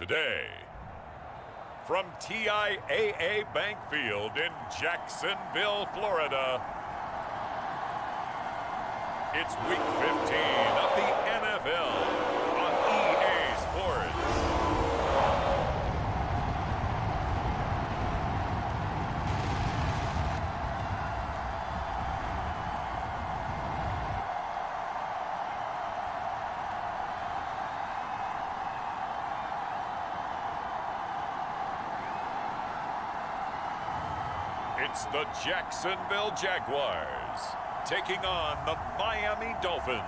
Today, from TIAA Bank Field in Jacksonville, Florida, it's Week 15 of the NFL on EA Sports. It's the Jacksonville Jaguars taking on the Miami Dolphins.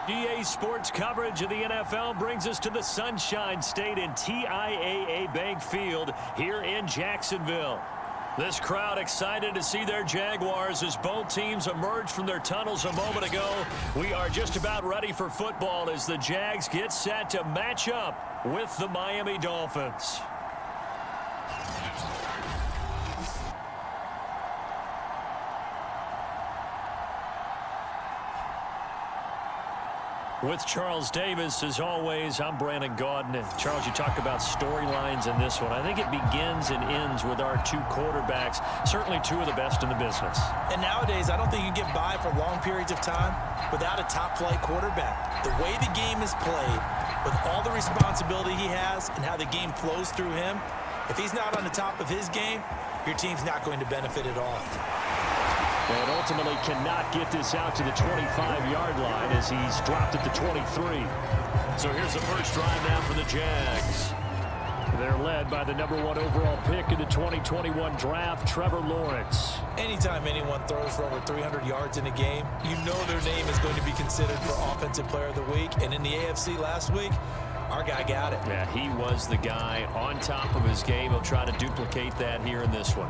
EA Sports coverage of the NFL brings us to the Sunshine State in TIAA Bank Field here in Jacksonville. This crowd excited to see their Jaguars as both teams emerged from their tunnels a moment ago. We are just about ready for football as the Jags get set to match up with the Miami Dolphins. With Charles Davis, as always, I'm Brandon Gaudin. And Charles, you talk about storylines in this one. I think it begins and ends with our two quarterbacks, certainly two of the best in the business. And nowadays, I don't think you get by for long periods of time without a top-flight quarterback. The way the game is played, with all the responsibility he has and how the game flows through him, if he's not on the top of his game, your team's not going to benefit at all. And ultimately cannot get this out to the 25-yard line as he's dropped at the 23. So here's the first drive now for the Jags. They're led by the #1 overall pick in the 2021 draft, Trevor Lawrence. Anytime anyone throws for over 300 yards in a game, you know their name is going to be considered for Offensive Player of the Week. And in the AFC last week, our guy got it. Yeah, he was the guy on top of his game. He'll try to duplicate that here in this one.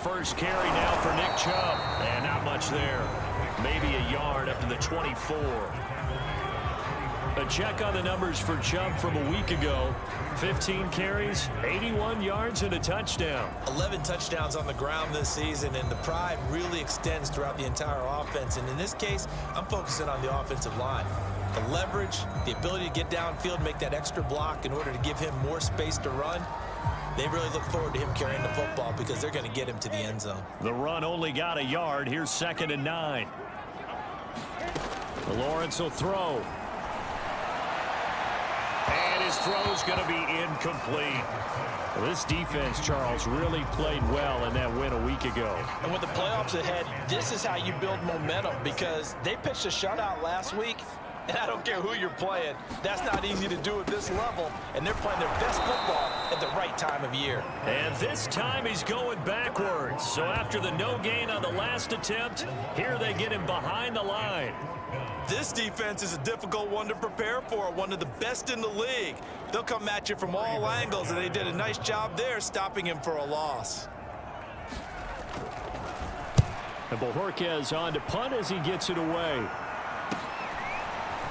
First carry now for Nick Chubb, and not much there. Maybe a yard up to the 24. A check on the numbers for Chubb from a week ago. 15 carries, 81 yards, and a touchdown. 11 touchdowns on the ground this season, and the pride really extends throughout the entire offense. And in this case, I'm focusing on the offensive line. The leverage, the ability to get downfield, make that extra block in order to give him more space to run. They really look forward to him carrying the football because they're going to get him to the end zone. The run only got a yard. Here's 2nd and 9. Lawrence will throw. And his throw's going to be incomplete. Well, this defense, Charles, really played well in that win a week ago. And with the playoffs ahead, this is how you build momentum because they pitched a shutout last week. And I don't care who you're playing. That's not easy to do at this level. And they're playing their best football at the right time of year. And this time he's going backwards. So after the no gain on the last attempt, here they get him behind the line. This defense is a difficult one to prepare for, one of the best in the league. They'll come at you from all angles, and they did a nice job there stopping him for a loss. And Bojorquez on to punt as he gets it away.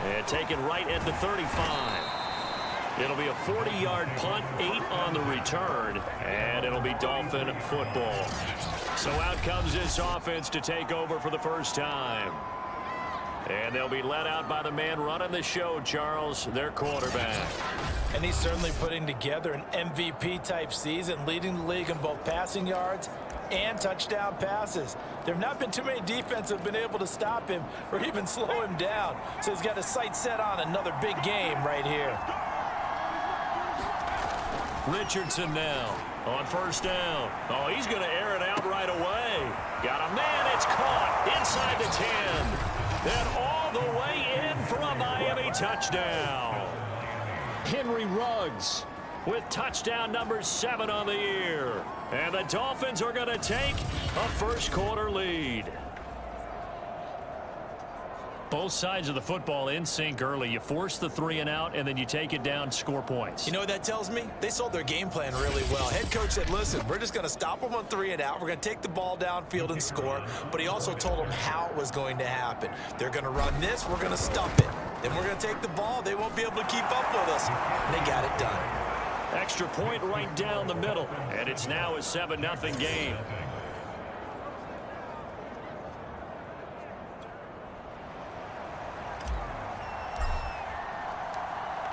And taken right at the 35. It'll be a 40-yard punt, 8 on the return, and it'll be Dolphin football. So out comes this offense to take over for the first time. And they'll be led out by the man running the show, Charles, their quarterback. And he's certainly putting together an MVP-type season, leading the league in both passing yards and touchdown passes. There have not been too many defenses that have been able to stop him or even slow him down. So he's got his sights set on another big game right here. Richardson now on first down. Oh, he's going to air it out right away. Got a man. It's caught inside the 10. Then all the way in for a Miami touchdown. Henry Ruggs with touchdown number 7 on the year. And the Dolphins are going to take a first-quarter lead. Both sides of the football in sync early. You force the 3-and-out, and then you take it down, score points. You know what that tells me? They sold their game plan really well. Head coach said, listen, we're just going to stop them on 3-and-out. We're going to take the ball downfield and score. But he also told them how it was going to happen. They're going to run this. We're going to stop it. Then we're going to take the ball. They won't be able to keep up with us. And they got it done. Extra point right down the middle. And it's now a 7-0 game.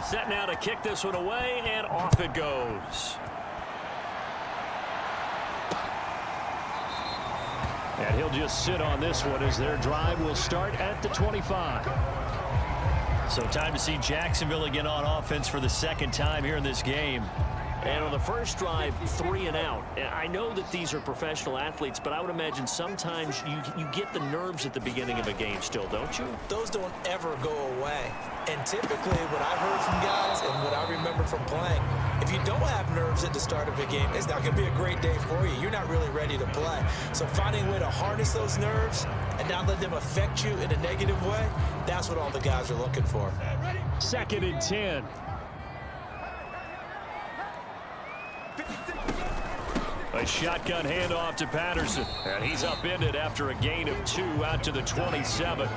Set now to kick this one away, and off it goes. And he'll just sit on this one as their drive will start at the 25. So time to see Jacksonville again on offense for the second time here in this game. And on the first drive, 3 and out. I know that these are professional athletes, but I would imagine sometimes you get the nerves at the beginning of a game still, don't you? Those don't ever go away. And typically what I've heard from guys and what I remember from playing, if you don't have nerves at the start of a game, it's not going to be a great day for you. You're not really ready to play. So finding a way to harness those nerves and not let them affect you in a negative way, that's what all the guys are looking for. 2nd and 10. A shotgun handoff to Patterson. And he's upended after a gain of 2 out to the 27.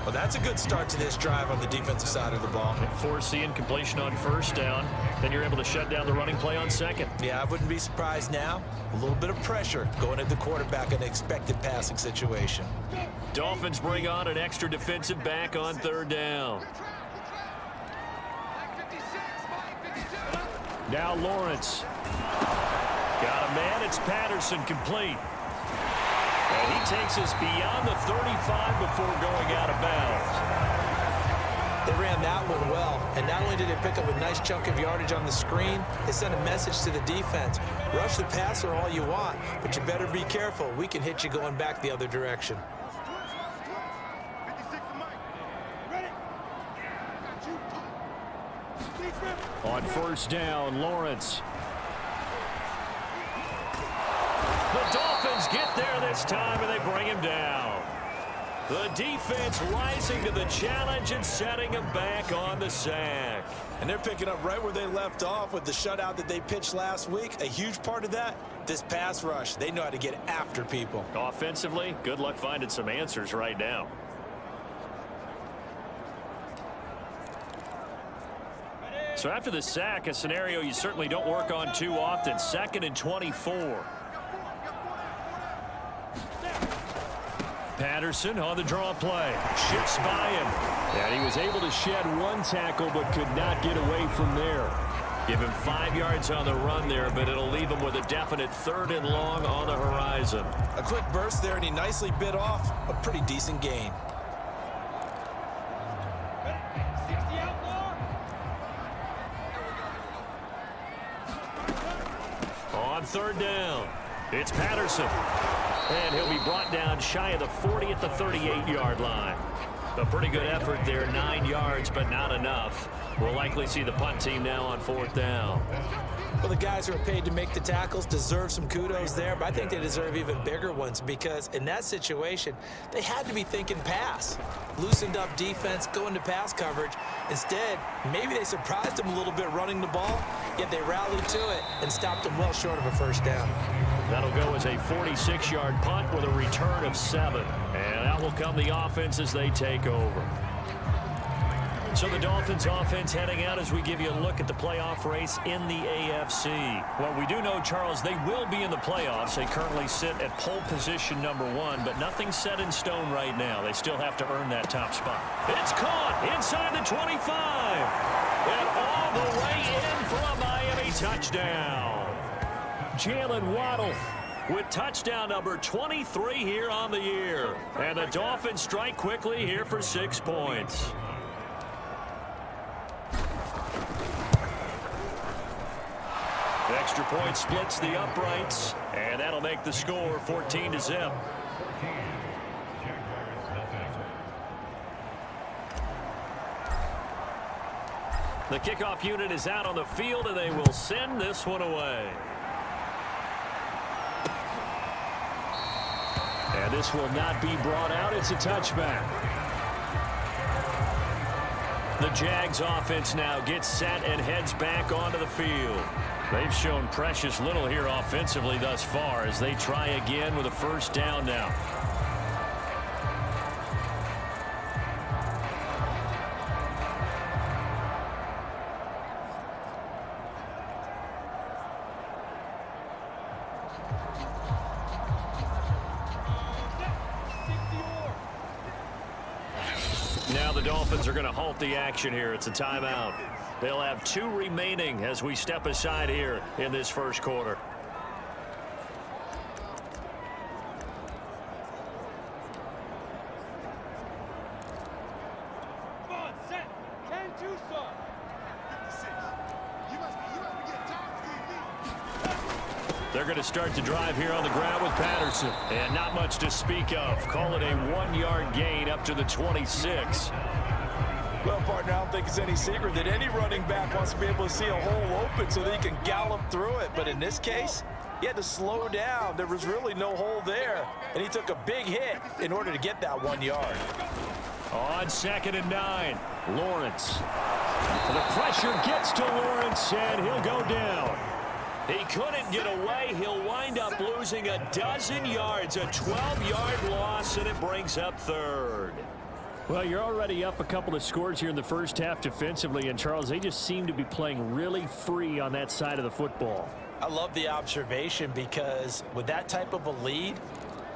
Well, that's a good start to this drive on the defensive side of the ball. Force the incompletion on first down. Then you're able to shut down the running play on second. Yeah, I wouldn't be surprised now. A little bit of pressure going at the quarterback in an expected passing situation. Dolphins bring on an extra defensive back on 3rd down. Now Lawrence. Got a man. It's Patterson complete. And he takes us beyond the 35 before going out of bounds. They ran that one well. And not only did they pick up a nice chunk of yardage on the screen, they sent a message to the defense. Rush the passer all you want, but you better be careful. We can hit you going back the other direction. On first down, Lawrence. The Dolphins get there this time, and they bring him down. The defense rising to the challenge and setting him back on the sack. And they're picking up right where they left off with the shutout that they pitched last week. A huge part of that, this pass rush. They know how to get after people. Offensively, good luck finding some answers right now. So after the sack, a scenario you certainly don't work on too often. 2nd and 24. Patterson on the draw play. Shifts by him. And he was able to shed 1 tackle but could not get away from there. Give him 5 yards on the run there, but it'll leave him with a definite 3rd and long on the horizon. A quick burst there, and he nicely bit off a pretty decent gain. On 3rd down, it's Patterson. And he'll be brought down shy of the 40 at the 38-yard line. A pretty good effort there, 9 yards, but not enough. We'll likely see the punt team now on 4th down. Well, the guys who are paid to make the tackles deserve some kudos there, but I think they deserve even bigger ones because in that situation, they had to be thinking pass. Loosened up defense, going to pass coverage. Instead, maybe they surprised them a little bit running the ball, yet they rallied to it and stopped them well short of a first down. That'll go as a 46-yard punt with a return of 7. And out will come the offense as they take over. So the Dolphins offense heading out as we give you a look at the playoff race in the AFC. Well, we do know, Charles, they will be in the playoffs. They currently sit at pole position #1, but nothing's set in stone right now. They still have to earn that top spot. It's caught inside the 25. And all the way in for a Miami touchdown. Jalen Waddle with touchdown number 23 here on the year. And the Dolphins strike quickly here for 6 points. Extra point splits the uprights, and that'll make the score 14-0. The kickoff unit is out on the field, and they will send this one away. And this will not be brought out. It's a touchback. The Jags offense now gets set and heads back onto the field. They've shown precious little here offensively thus far as they try again with a first down now. Now the Dolphins are going to halt the action here. It's a timeout. They'll have 2 remaining as we step aside here in this first quarter. They're going to start to drive here on the ground with Patterson. And not much to speak of. Call it a 1-yard gain up to the 26. Well, partner, I don't think it's any secret that any running back wants to be able to see a hole open so that he can gallop through it. But in this case, he had to slow down. There was really no hole there. And he took a big hit in order to get that 1 yard. On 2nd and 9, Lawrence. The pressure gets to Lawrence, and he'll go down. He couldn't get away. He'll wind up losing a dozen yards, a 12-yard loss, and it brings up 3rd. Well, you're already up a couple of scores here in the first half defensively, and Charles, they just seem to be playing really free on that side of the football. I love the observation because with that type of a lead,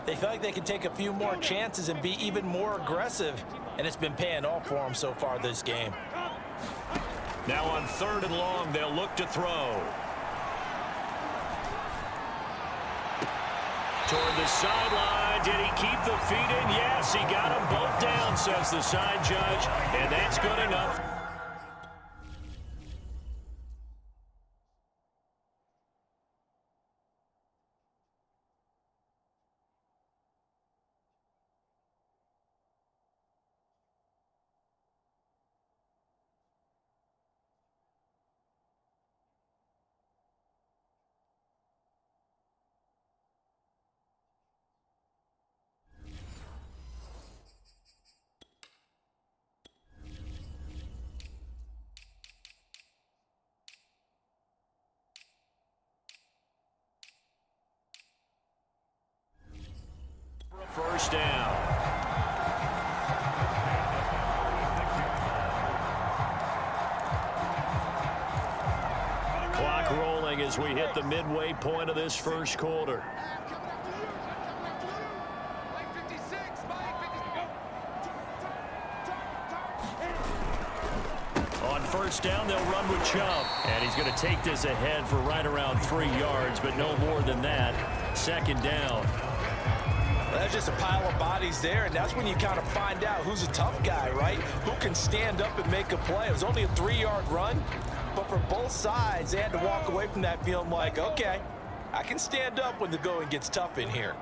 they feel like they can take a few more chances and be even more aggressive, and it's been paying off for them so far this game. Now on 3rd and long, they'll look to throw. Toward the sideline. Did he keep the feet in? Yes, he got them both down, says the side judge, and that's good enough. First down. Clock rolling as we hit the midway point of this first quarter. On first down, they'll run with Chubb. And he's going to take this ahead for right around 3 yards, but no more than that. 2nd down. That's just a pile of bodies there, and that's when you kind of find out who's a tough guy, right? Who can stand up and make a play. It was only a 3-yard run, but for both sides, they had to walk away from that feeling like, okay, I can stand up when the going gets tough in here.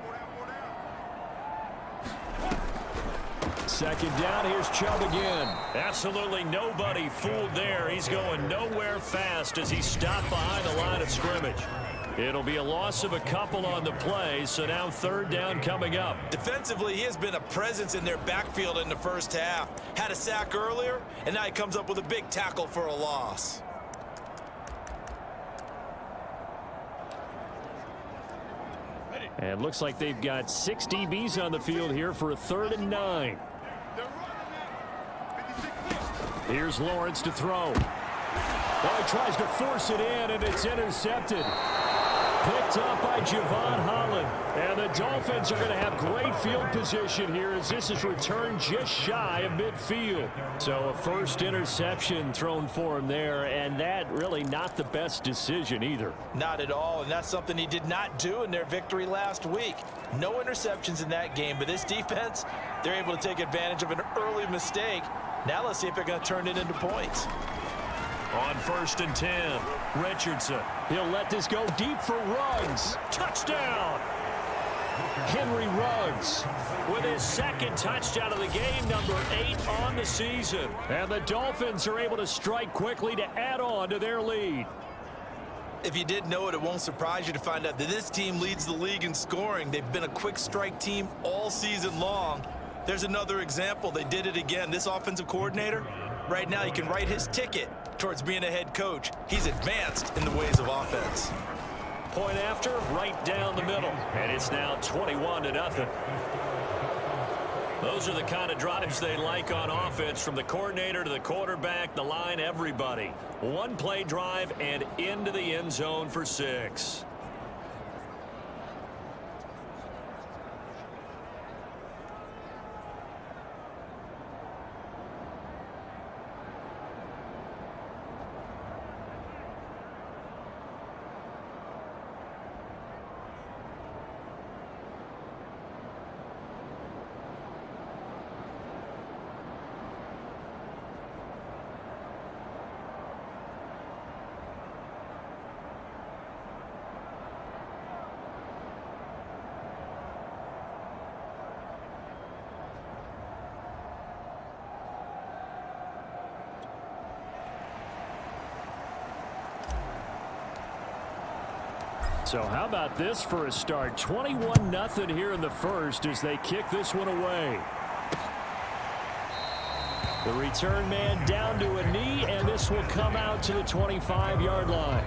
2nd down, here's Chubb again. Absolutely nobody fooled there. He's going nowhere fast as he stopped behind the line of scrimmage. It'll be a loss of a couple on the play, so now 3rd down coming up. Defensively, he has been a presence in their backfield in the first half. Had a sack earlier, and now he comes up with a big tackle for a loss. And looks like they've got 6 DBs on the field here for a 3rd and 9. Here's Lawrence to throw. Oh, he tries to force it in, and it's intercepted. Picked up by Javon Holland. And the Dolphins are going to have great field position here as this is returned just shy of midfield. So a first interception thrown for him there, and that really not the best decision either. Not at all, and that's something he did not do in their victory last week. No interceptions in that game, but this defense, they're able to take advantage of an early mistake. Now let's see if they're going to turn it into points. On 1st and 10, Richardson. He'll let this go deep for Ruggs. Touchdown! Henry Ruggs with his 2nd touchdown of the game, number 8 on the season. And the Dolphins are able to strike quickly to add on to their lead. If you didn't know it, it won't surprise you to find out that this team leads the league in scoring. They've been a quick strike team all season long. There's another example. They did it again. This offensive coordinator, right now, you can write his ticket towards being a head coach. He's advanced in the ways of offense. Point after, right down the middle. And it's now 21-0. Those are the kind of drives they like on offense, from the coordinator to the quarterback, the line, everybody. One play drive and into the end zone for 6. So how about this for a start? 21-0 here in the first as they kick this one away. The return man down to a knee, and this will come out to the 25-yard line.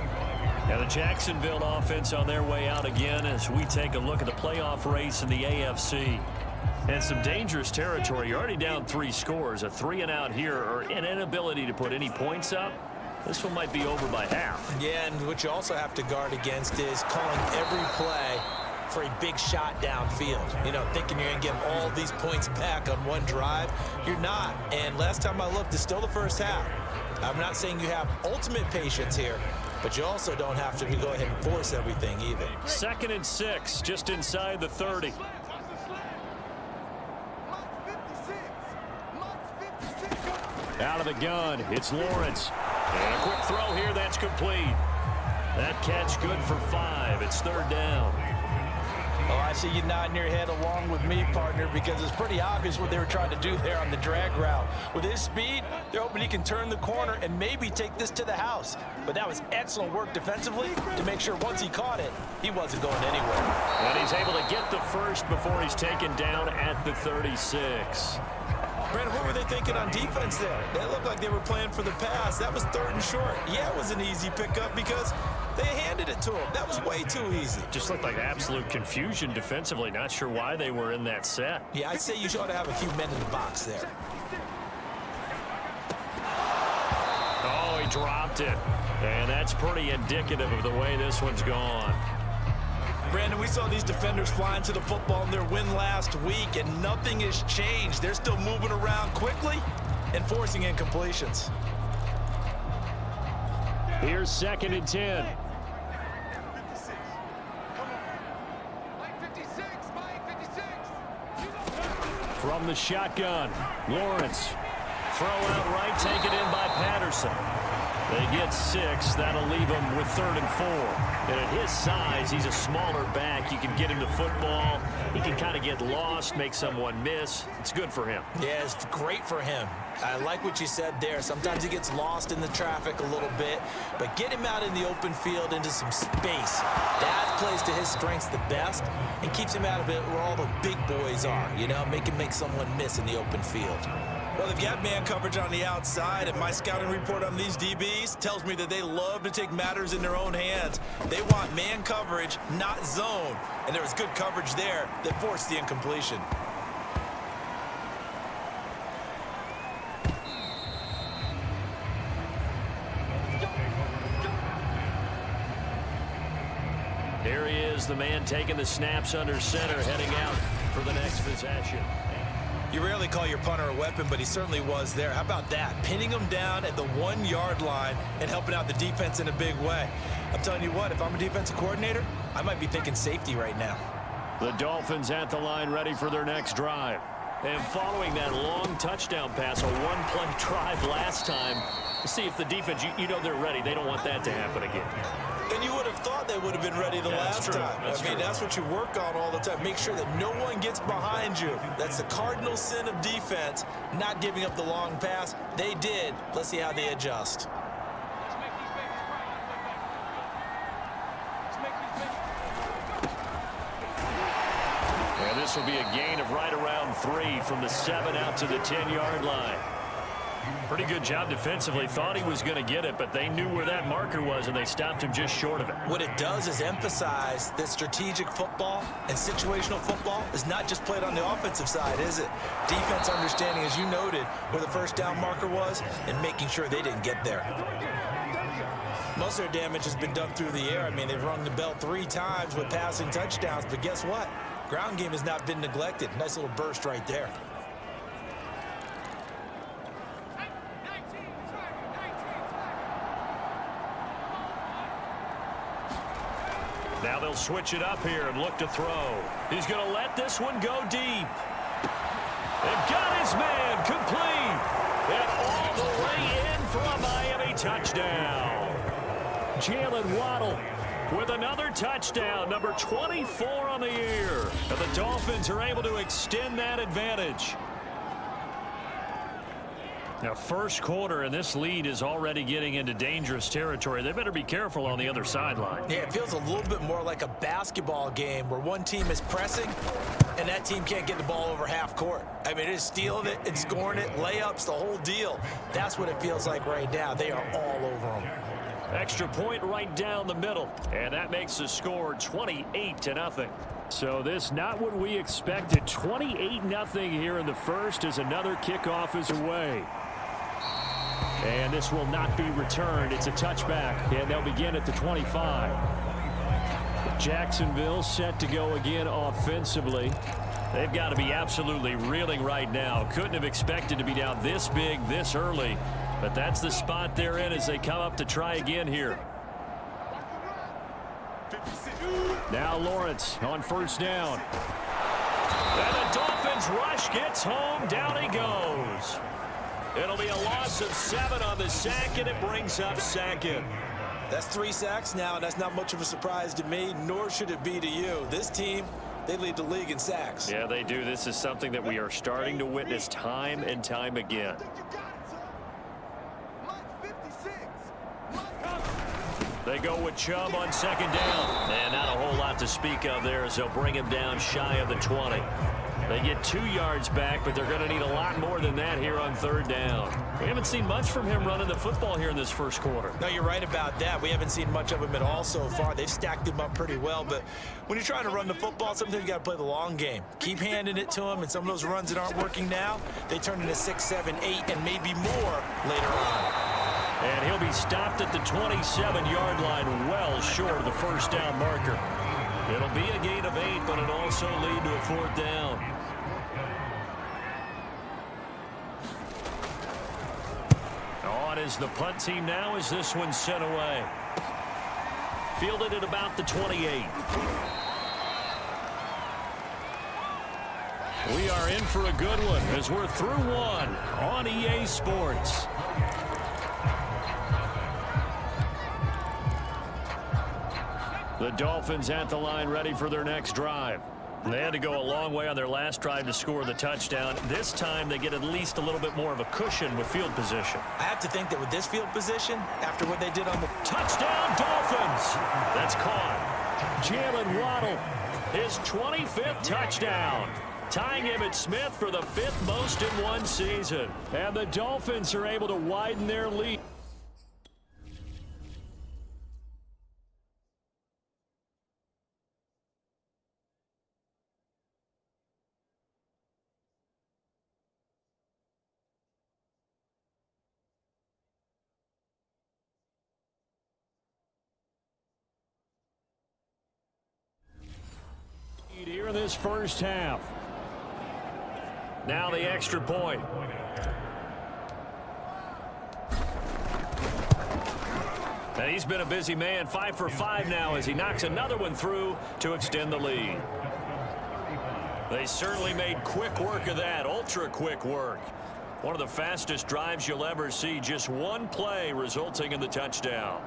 Now the Jacksonville offense on their way out again as we take a look at the playoff race in the AFC. And some dangerous territory. You're already down 3 scores. A 3-and-out here or an inability to put any points up. This one might be over by half. Yeah, and what you also have to guard against is calling every play for a big shot downfield. You know, thinking you're going to get all these points back on one drive. You're not. And last time I looked, it's still the first half. I'm not saying you have ultimate patience here, but you also don't have to go ahead and force everything either. 2nd and 6, just inside the 30. Out of the gun, it's Lawrence. And a quick throw here, that's complete. That catch good for 5. It's 3rd down. Oh, I see you nodding your head along with me, partner, because it's pretty obvious what they were trying to do there on the drag route. With his speed, they're hoping he can turn the corner and maybe take this to the house. But that was excellent work defensively to make sure once he caught it, he wasn't going anywhere. And he's able to get the first before he's taken down at the 36. Brandon, what were they thinking on defense there? They looked like they were playing for the pass. That was 3rd and short. Yeah, it was an easy pickup because they handed it to him. That was way too easy. Just looked like absolute confusion defensively. Not sure why they were in that set. Yeah, I'd say you ought to have a few men in the box there. Oh, he dropped it. And that's pretty indicative of the way this one's gone. Brandon, we saw these defenders flying to the football in their win last week, and nothing has changed. They're still moving around quickly and forcing incompletions. Here's 2nd and 10. From the shotgun, Lawrence. Throw out right, taken in by Patterson. They get 6. That'll leave him with 3rd and 4. And at his size, he's a smaller back. You can get him to football. He can kind of get lost, make someone miss. It's good for him. Yeah, it's great for him. I like what you said there. Sometimes he gets lost in the traffic a little bit, but get him out in the open field into some space. That plays to his strengths the best and keeps him out of it where all the big boys are, you know, make someone miss in the open field. Well, they've got man coverage on the outside, and my scouting report on these DBs tells me that they love to take matters in their own hands. They want man coverage, not zone, and there was good coverage there that forced the incompletion. Here he is, the man taking the snaps under center, heading out for the next possession. You rarely call your punter a weapon, but he certainly was there. How about that? Pinning him down at the 1-yard line and helping out the defense in a big way. I'm telling you what, if I'm a defensive coordinator, I might be thinking safety right now. The Dolphins at the line ready for their next drive. And following that long touchdown pass, a one-play drive last time, see if the defense, you know they're ready. They don't want that to happen again. And you would have thought they would have been ready the last time. I mean, that's what you work on all the time. Make sure that no one gets behind you. That's the cardinal sin of defense, not giving up the long pass. They did. Let's see how they adjust. And this will be a gain of right around 3 from the 7 out to the 10-yard line. Pretty good job defensively. Thought he was going to get it, but they knew where that marker was, and they stopped him just short of it. What it does is emphasize that strategic football and situational football is not just played on the offensive side, is it? Defense understanding, as you noted, where the first down marker was and making sure they didn't get there. Most of their damage has been done through the air. I mean, they've rung the bell 3 times with passing touchdowns, but guess what? Ground game has not been neglected. Nice little burst right there. Now they'll switch it up here and look to throw. He's going to let this one go deep. They've got his man complete. And all the way in for a Miami touchdown. Jalen Waddle with another touchdown, number 24 on the year. And the Dolphins are able to extend that advantage. Now, first quarter, and this lead is already getting into dangerous territory. They better be careful on the other sideline. Yeah, it feels a little bit more like a basketball game where one team is pressing and that team can't get the ball over half court. I mean, it is stealing it and scoring it, layups, the whole deal. That's what it feels like right now. They are all over them. Extra point right down the middle, and that makes the score 28-0. So this not what we expected. 28-0 here in the first as another kickoff is away. And this will not be returned. It's a touchback, and they'll begin at the 25. Jacksonville set to go again offensively. They've got to be absolutely reeling right now. Couldn't have expected to be down this big this early, but that's the spot they're in as they come up to try again here. Now Lawrence on first down. And the Dolphins rush gets home. Down he goes. It'll be a loss of 7 on the sack, and it brings up second. That's 3 sacks now, and that's not much of a surprise to me, nor should it be to you. This team, they lead the league in sacks. Yeah, they do. This is something that we are starting to witness time and time again. They go with Chubb on second down. And not a whole lot to speak of there as they'll bring him down shy of the 20. They get 2 yards back, but they're going to need a lot more than that here on third down. We haven't seen much from him running the football here in this first quarter. No, you're right about that. We haven't seen much of him at all so far. They've stacked him up pretty well, but when you're trying to run the football, sometimes you got to play the long game. Keep handing it to him, and some of those runs that aren't working now, they turn into 6, 7, 8, and maybe more later on. And he'll be stopped at the 27-yard line, well short of the first down marker. It'll be a gain of 8, but it'll also lead to a fourth down. On is the punt team now as this one's sent away. Fielded at about the 28. We are in for a good one as we're through one on EA Sports. The Dolphins at the line ready for their next drive. They had to go a long way on their last drive to score the touchdown. This time they get at least a little bit more of a cushion with field position. I have to think that with this field position, after what they did on the touchdown Dolphins, that's caught. Jalen Waddle, his 25th touchdown. Tying Emmitt Smith for the 5th most in one season. And the Dolphins are able to widen their lead. Here in this first half. Now the extra point. And he's been a busy man, 5 for 5 now as he knocks another one through to extend the lead. They certainly made quick work of that, ultra quick work. One of the fastest drives you'll ever see, just one play resulting in the touchdown.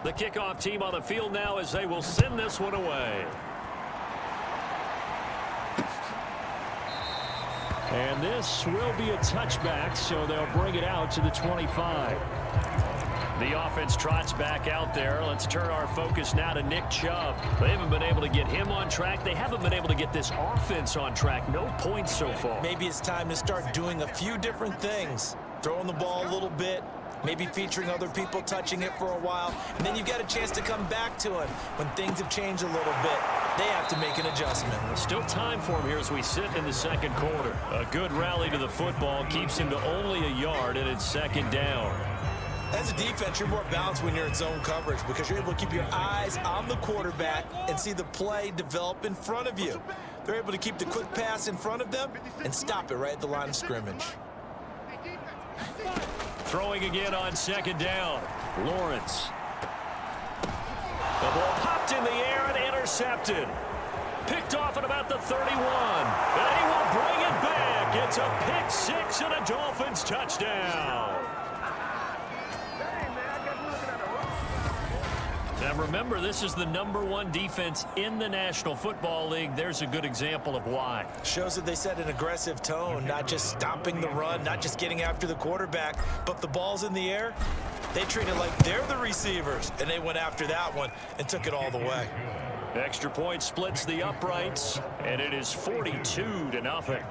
The kickoff team on the field now as they will send this one away. And this will be a touchback, so they'll bring it out to the 25. The offense trots back out there. Let's turn our focus now to Nick Chubb. They haven't been able to get him on track. They haven't been able to get this offense on track. No points so far. Maybe it's time to start doing a few different things. Throwing the ball a little bit. Maybe featuring other people touching it for a while. And then you've got a chance to come back to it when things have changed a little bit. They have to make an adjustment. Still time for him here as we sit in the second quarter. A good rally to the football keeps him to only a yard, and it's second down. As a defense, you're more balanced when you're in zone coverage because you're able to keep your eyes on the quarterback and see the play develop in front of you. They're able to keep the quick pass in front of them and stop it right at the line of scrimmage. Throwing again on second down. Lawrence. The ball popped in the air and intercepted. picked off at about the 31. And he will bring it back. It's a pick six and a Dolphins touchdown. Now remember, this is the #1 defense in the National Football League. There's a good example of why. Shows that they set an aggressive tone, not just stopping the run, not just getting after the quarterback, but if the ball's in the air, they treat it like they're the receivers, and they went after that one and took it all the way. Extra point splits the uprights, and it is 42-0.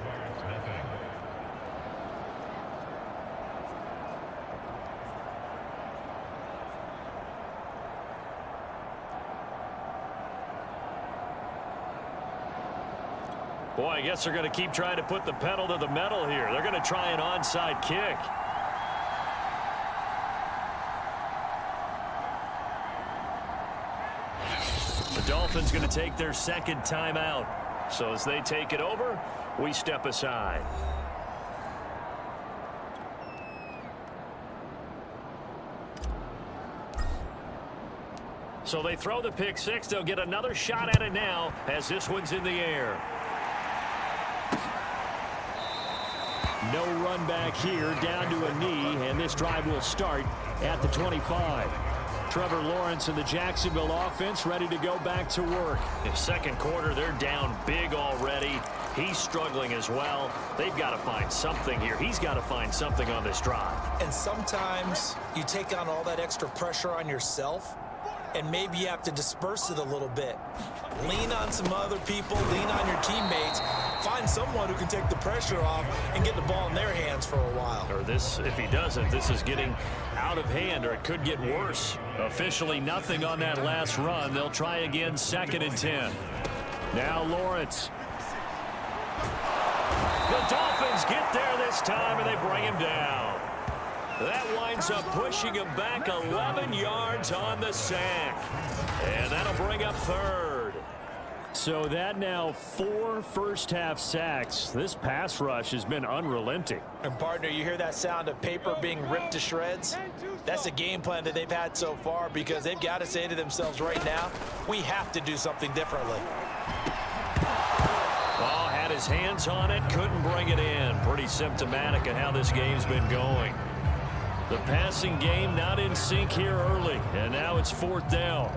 Boy, I guess they're going to keep trying to put the pedal to the metal here. They're going to try an onside kick. The Dolphins going to take their second timeout. So as they take it over, we step aside. So they throw the pick six. They'll get another shot at it now as this one's in the air. No run back here, down to a knee, and this drive will start at the 25. Trevor Lawrence and the Jacksonville offense ready to go back to work. In second quarter, they're down big already. He's struggling as well. They've got to find something here. He's got to find something on this drive. And sometimes you take on all that extra pressure on yourself, and maybe you have to disperse it a little bit. Lean on some other people, lean on your teammates, find someone who can take the pressure off and get the ball in their hands for a while. Or this, if he doesn't, this is getting out of hand, or it could get worse. Officially nothing on that last run. They'll try again, 2nd and 10. Now Lawrence. The Dolphins get there this time, and they bring him down. That winds up pushing him back 11 yards on the sack. And that'll bring up 3rd. So that now 4 first-half sacks. This pass rush has been unrelenting. And, partner, you hear that sound of paper being ripped to shreds? That's a game plan that they've had so far because they've got to say to themselves right now, we have to do something differently. Oh, had his hands on it, couldn't bring it in. Pretty symptomatic of how this game's been going. The passing game not in sync here early, and now it's 4th down.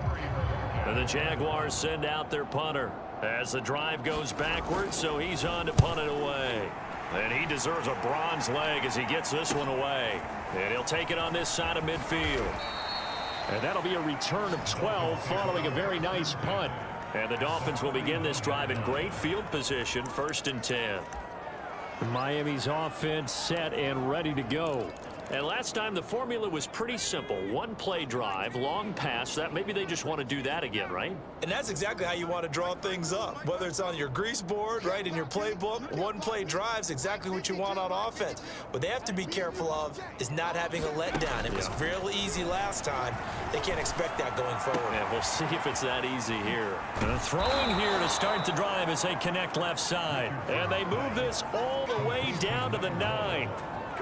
And the Jaguars send out their punter as the drive goes backwards, so he's on to punt it away. And he deserves a bronze leg as he gets this one away. And he'll take it on this side of midfield. And that'll be a return of 12 following a very nice punt. And the Dolphins will begin this drive in great field position, 1st and 10. Miami's offense set and ready to go. And last time the formula was pretty simple. 1-play drive, long pass. That maybe they just want to do that again, right? And that's exactly how you want to draw things up. Whether it's on your grease board, right, in your playbook, 1-play drive's exactly what you want on offense. What they have to be careful of is not having a letdown. It was real easy last time. They can't expect that going forward. Yeah, we'll see if it's that easy here. Throwing here to start the drive as they connect left side. And they move this all the way down to the 9.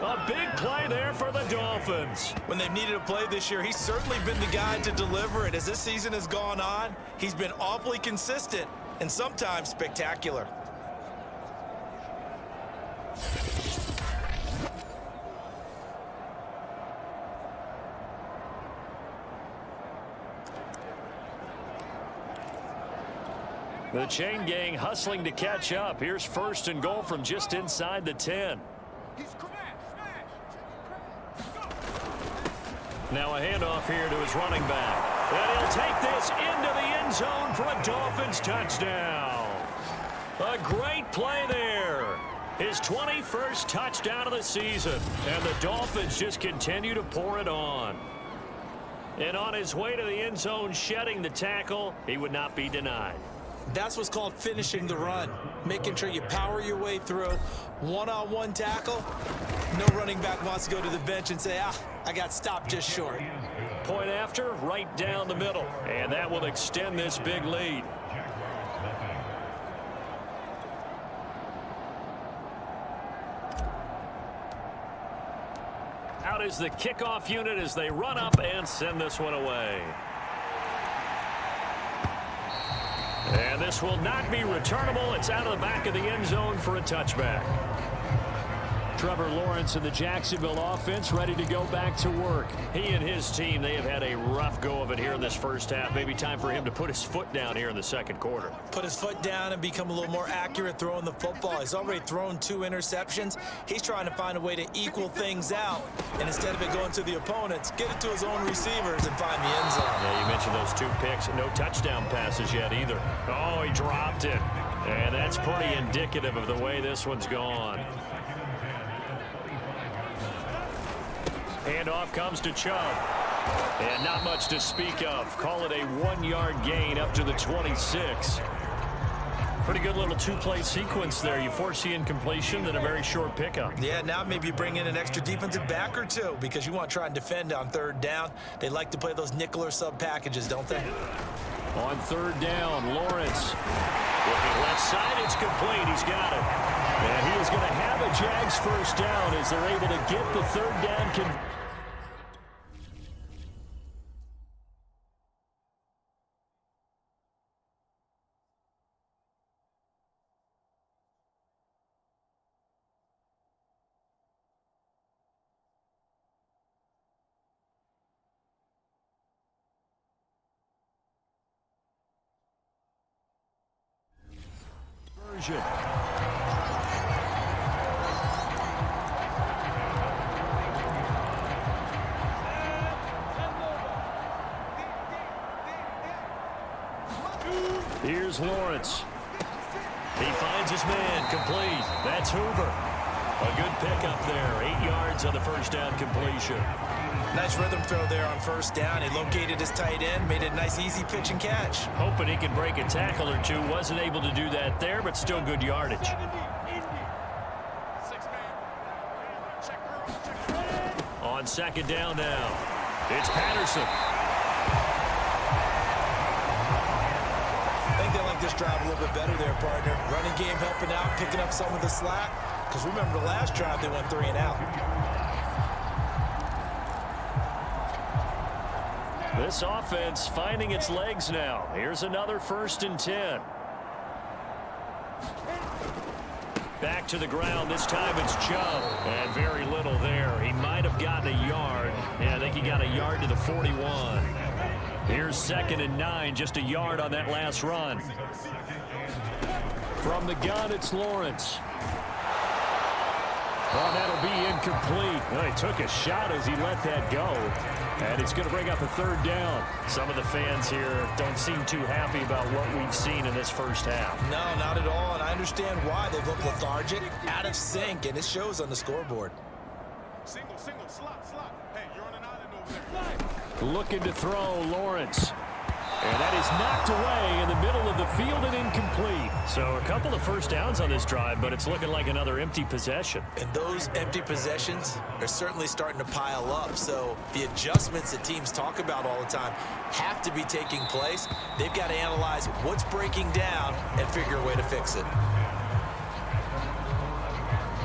A big play there for the Dolphins. When they've needed a play this year, he's certainly been the guy to deliver it. As this season has gone on, he's been awfully consistent and sometimes spectacular. The chain gang hustling to catch up. Here's 1st and goal from just inside the 10. Now a handoff here to his running back. And he'll take this into the end zone for a Dolphins touchdown. A great play there. His 21st touchdown of the season. And the Dolphins just continue to pour it on. And on his way to the end zone, shedding the tackle, he would not be denied. That's what's called finishing the run. Making sure you power your way through. One-on-one tackle. No running back wants to go to the bench and say, I got stopped just short. Point after, right down the middle. And that will extend this big lead. Out is the kickoff unit as they run up and send this one away. And this will not be returnable. It's out of the back of the end zone for a touchback. Trevor Lawrence and the Jacksonville offense ready to go back to work. He and his team, they have had a rough go of it here in this first half. Maybe time for him to put his foot down here in the second quarter. Put his foot down and become a little more accurate throwing the football. He's already thrown 2 interceptions. He's trying to find a way to equal things out. And instead of it going to the opponents, get it to his own receivers and find the end zone. Yeah, you mentioned those 2 picks. No touchdown passes yet either. Oh, he dropped it. And that's pretty indicative of the way this one's gone. Handoff comes to Chubb. And not much to speak of. Call it a 1-yard gain up to the 26. Pretty good little 2-play sequence there. You force the incompletion, then a very short pickup. Yeah, now maybe you bring in an extra defensive back or 2 because you want to try and defend on 3rd down. They like to play those nickel or sub packages, don't they? On 3rd down, Lawrence. Looking left side, it's complete. He's got it. And he is going to have a Jags first down as they're able to get the 3rd down. Here's Lawrence. He finds his man, complete. That's Hoover. A good pickup there. 8 yards on the first down completion. Nice rhythm throw there on 1st down. He located his tight end, made it a nice easy pitch and catch. Hoping he can break a tackle or 2. Wasn't able to do that there, but still good yardage. On 2nd down now, it's Patterson. I think they like this drive a little bit better there, partner. Running game helping out, picking up some of the slack. Because remember the last drive, they went 3 and out. This offense finding its legs now. Here's another 1st and 10. Back to the ground. This time it's Chubb. And very little there. He might have gotten a yard. Yeah, I think he got a yard to the 41. Here's 2nd and 9. Just a yard on that last run. From the gun, it's Lawrence. Oh, that'll be incomplete. Well, he took a shot as he let that go. And it's going to bring up a 3rd down. Some of the fans here don't seem too happy about what we've seen in this first half. No, not at all, and I understand why. They've looked lethargic, out of sync, and it shows on the scoreboard. Single, slot. Hey, you're on an island over there. Looking to throw, Lawrence. And that is knocked away in the middle of the field and incomplete. So a couple of first downs on this drive, but it's looking like another empty possession. And those empty possessions are certainly starting to pile up. So the adjustments that teams talk about all the time have to be taking place. They've got to analyze what's breaking down and figure a way to fix it.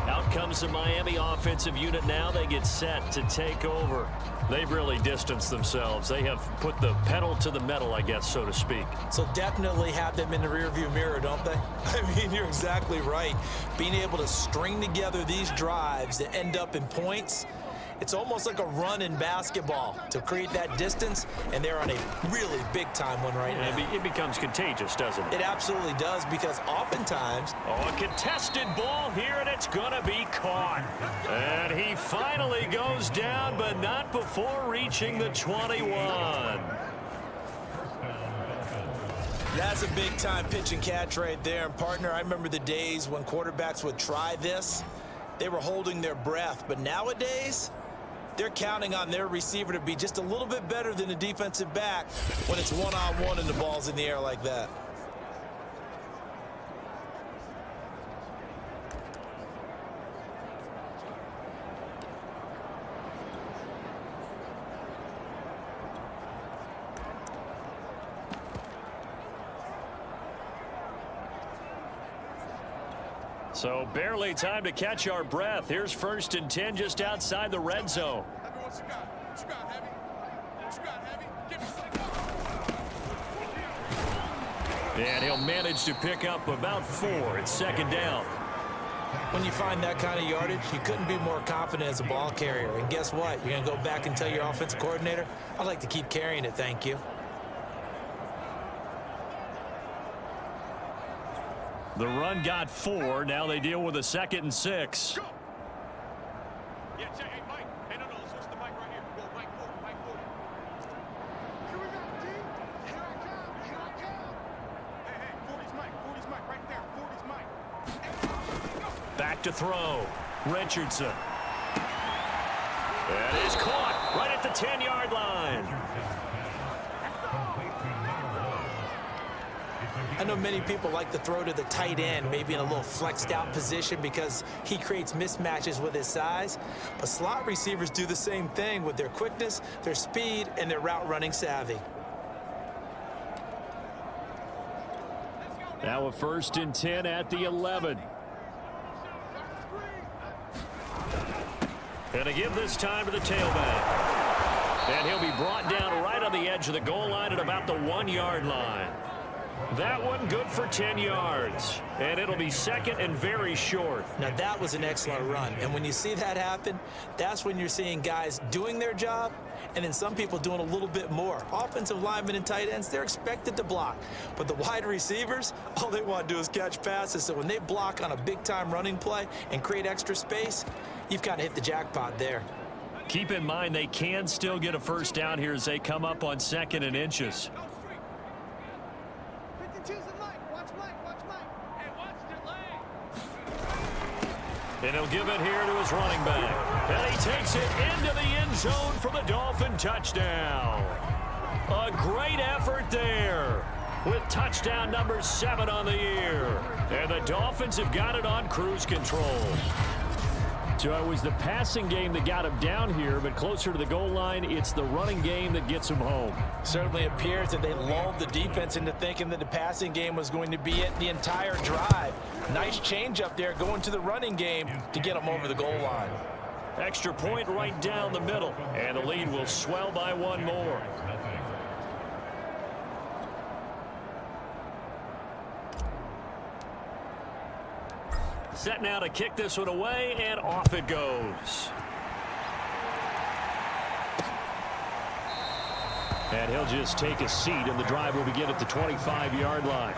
Out comes the Miami offensive unit now. They get set to take over. They've really distanced themselves. They have put the pedal to the metal, I guess, so to speak. So definitely have them in the rearview mirror, don't they? I mean, you're exactly right. Being able to string together these drives that end up in points, it's almost like a run in basketball to create that distance, and they're on a really big-time one right now. It becomes contagious, doesn't it? It absolutely does, because oftentimes... Oh, a contested ball here, and it's going to be caught. And he finally goes down, but not before reaching the 21. That's a big-time pitch and catch right there. And, partner, I remember the days when quarterbacks would try this. They were holding their breath. But nowadays, they're counting on their receiver to be just a little bit better than the defensive back when it's one-on-one and the ball's in the air like that. So barely time to catch our breath. Here's 1st and 10 just outside the red zone. What you got? What you got, Heavy? What you got, Heavy? Give me And he'll manage to pick up about 4. It's second down. When you find that kind of yardage, you couldn't be more confident as a ball carrier. And guess what? You're going to go back and tell your offensive coordinator, I'd like to keep carrying it, thank you. The run got 4. Now they deal with a 2nd and 6. Yeah, check. Hey, Mike. Hey, no, switch the mic right here. Go, Mike forward, Mike forward. Here we go, team. Here I come. Hey, 40's Mike right there. 40's Mike. Back to throw. Richardson. That is caught right at the 10-yard line. I know many people like to throw to the tight end, maybe in a little flexed out position because he creates mismatches with his size. But slot receivers do the same thing with their quickness, their speed, and their route running savvy. Now a 1st and 10 at the 11. And to give this time to the tailback. And he'll be brought down right on the edge of the goal line at about the 1-yard line. That one good for 10 yards. And it'll be 2nd and very short. Now that was an excellent run. And when you see that happen, that's when you're seeing guys doing their job and then some people doing a little bit more. Offensive linemen and tight ends, they're expected to block. But the wide receivers, all they want to do is catch passes. So when they block on a big-time running play and create extra space, you've kind of hit the jackpot there. Keep in mind they can still get a 1st down here as they come up on 2nd and inches. And he'll give it here to his running back. And he takes it into the end zone for the Dolphin touchdown. A great effort there with touchdown number 7 on the year. And the Dolphins have got it on cruise control. So it was the passing game that got him down here, but closer to the goal line, it's the running game that gets him home. Certainly appears that they lulled the defense into thinking that the passing game was going to be it the entire drive. Nice change up there going to the running game to get them over the goal line. Extra point right down the middle, and the lead will swell by 1 more. Set now to kick this one away, and off it goes. And he'll just take a seat, and the drive will begin at the 25-yard line.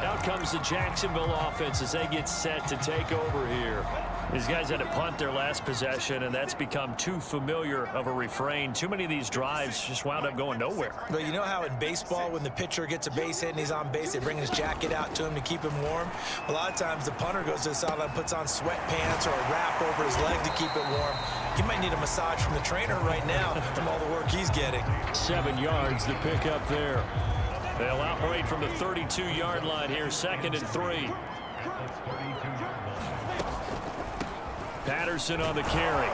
Out comes the Jacksonville offense as they get set to take over here. These guys had to punt their last possession, and that's become too familiar of a refrain. Too many of these drives just wound up going nowhere. Well, you know how in baseball when the pitcher gets a base hit and he's on base, they bring his jacket out to him to keep him warm? A lot of times the punter goes to the sideline, puts on sweatpants or a wrap over his leg to keep it warm. He might need a massage from the trainer right now from all the work he's getting. 7 yards to pick up there. They'll operate from the 32-yard line here, 2nd and 3. Patterson on the carry.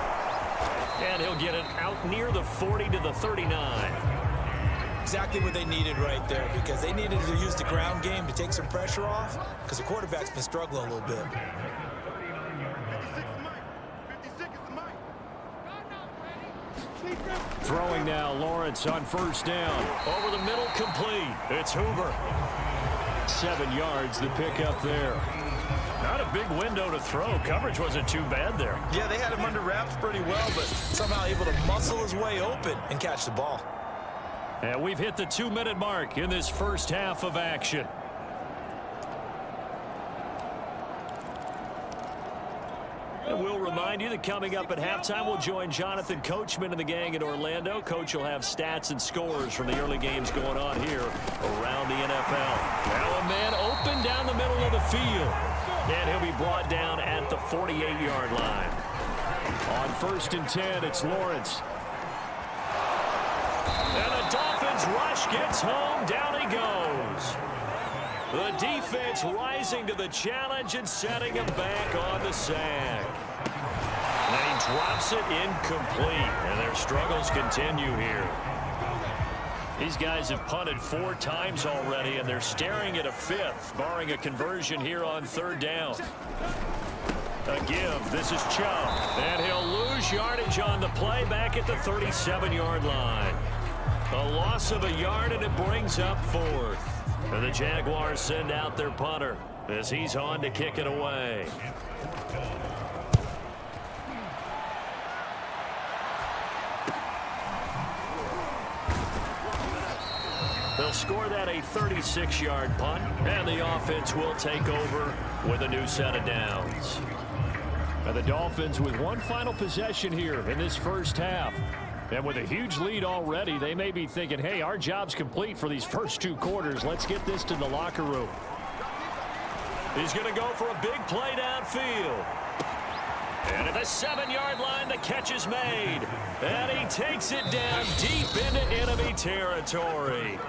And he'll get it out near the 40 to the 39. Exactly what they needed right there, because they needed to use the ground game to take some pressure off, because the quarterback's been struggling a little bit. 56 is the mic. Throwing now, Lawrence on 1st down. Over the middle, complete. It's Hoover. 7 yards the pick up there. Not a big window to throw. Coverage wasn't too bad there. Yeah, they had him under wraps pretty well, but somehow able to muscle his way open and catch the ball. And we've hit the 2-minute mark in this first half of action. And we'll remind you that coming up at halftime, we'll join Jonathan Coachman and the gang in Orlando. Coach will have stats and scores from the early games going on here around the NFL. Now a man open down the middle of the field. And he'll be brought down at the 48-yard line. On 1st and 10, it's Lawrence. And the Dolphins rush gets home. Down he goes. The defense rising to the challenge and setting him back on the sack. And he drops it incomplete, and their struggles continue here. These guys have punted 4 times already, and they're staring at a 5th, barring a conversion here on 3rd down. A give. This is Chubb, and he'll lose yardage on the play back at the 37-yard line. A loss of a yard, and it brings up fourth. And the Jaguars send out their punter as he's on to kick it away. They'll score that a 36-yard punt, and the offense will take over with a new set of downs. And the Dolphins with one final possession here in this first half. And with a huge lead already, they may be thinking, hey, our job's complete for these first two quarters. Let's get this to the locker room. He's going to go for a big play downfield. And at the 7-yard line, the catch is made. And he takes it down deep into enemy territory.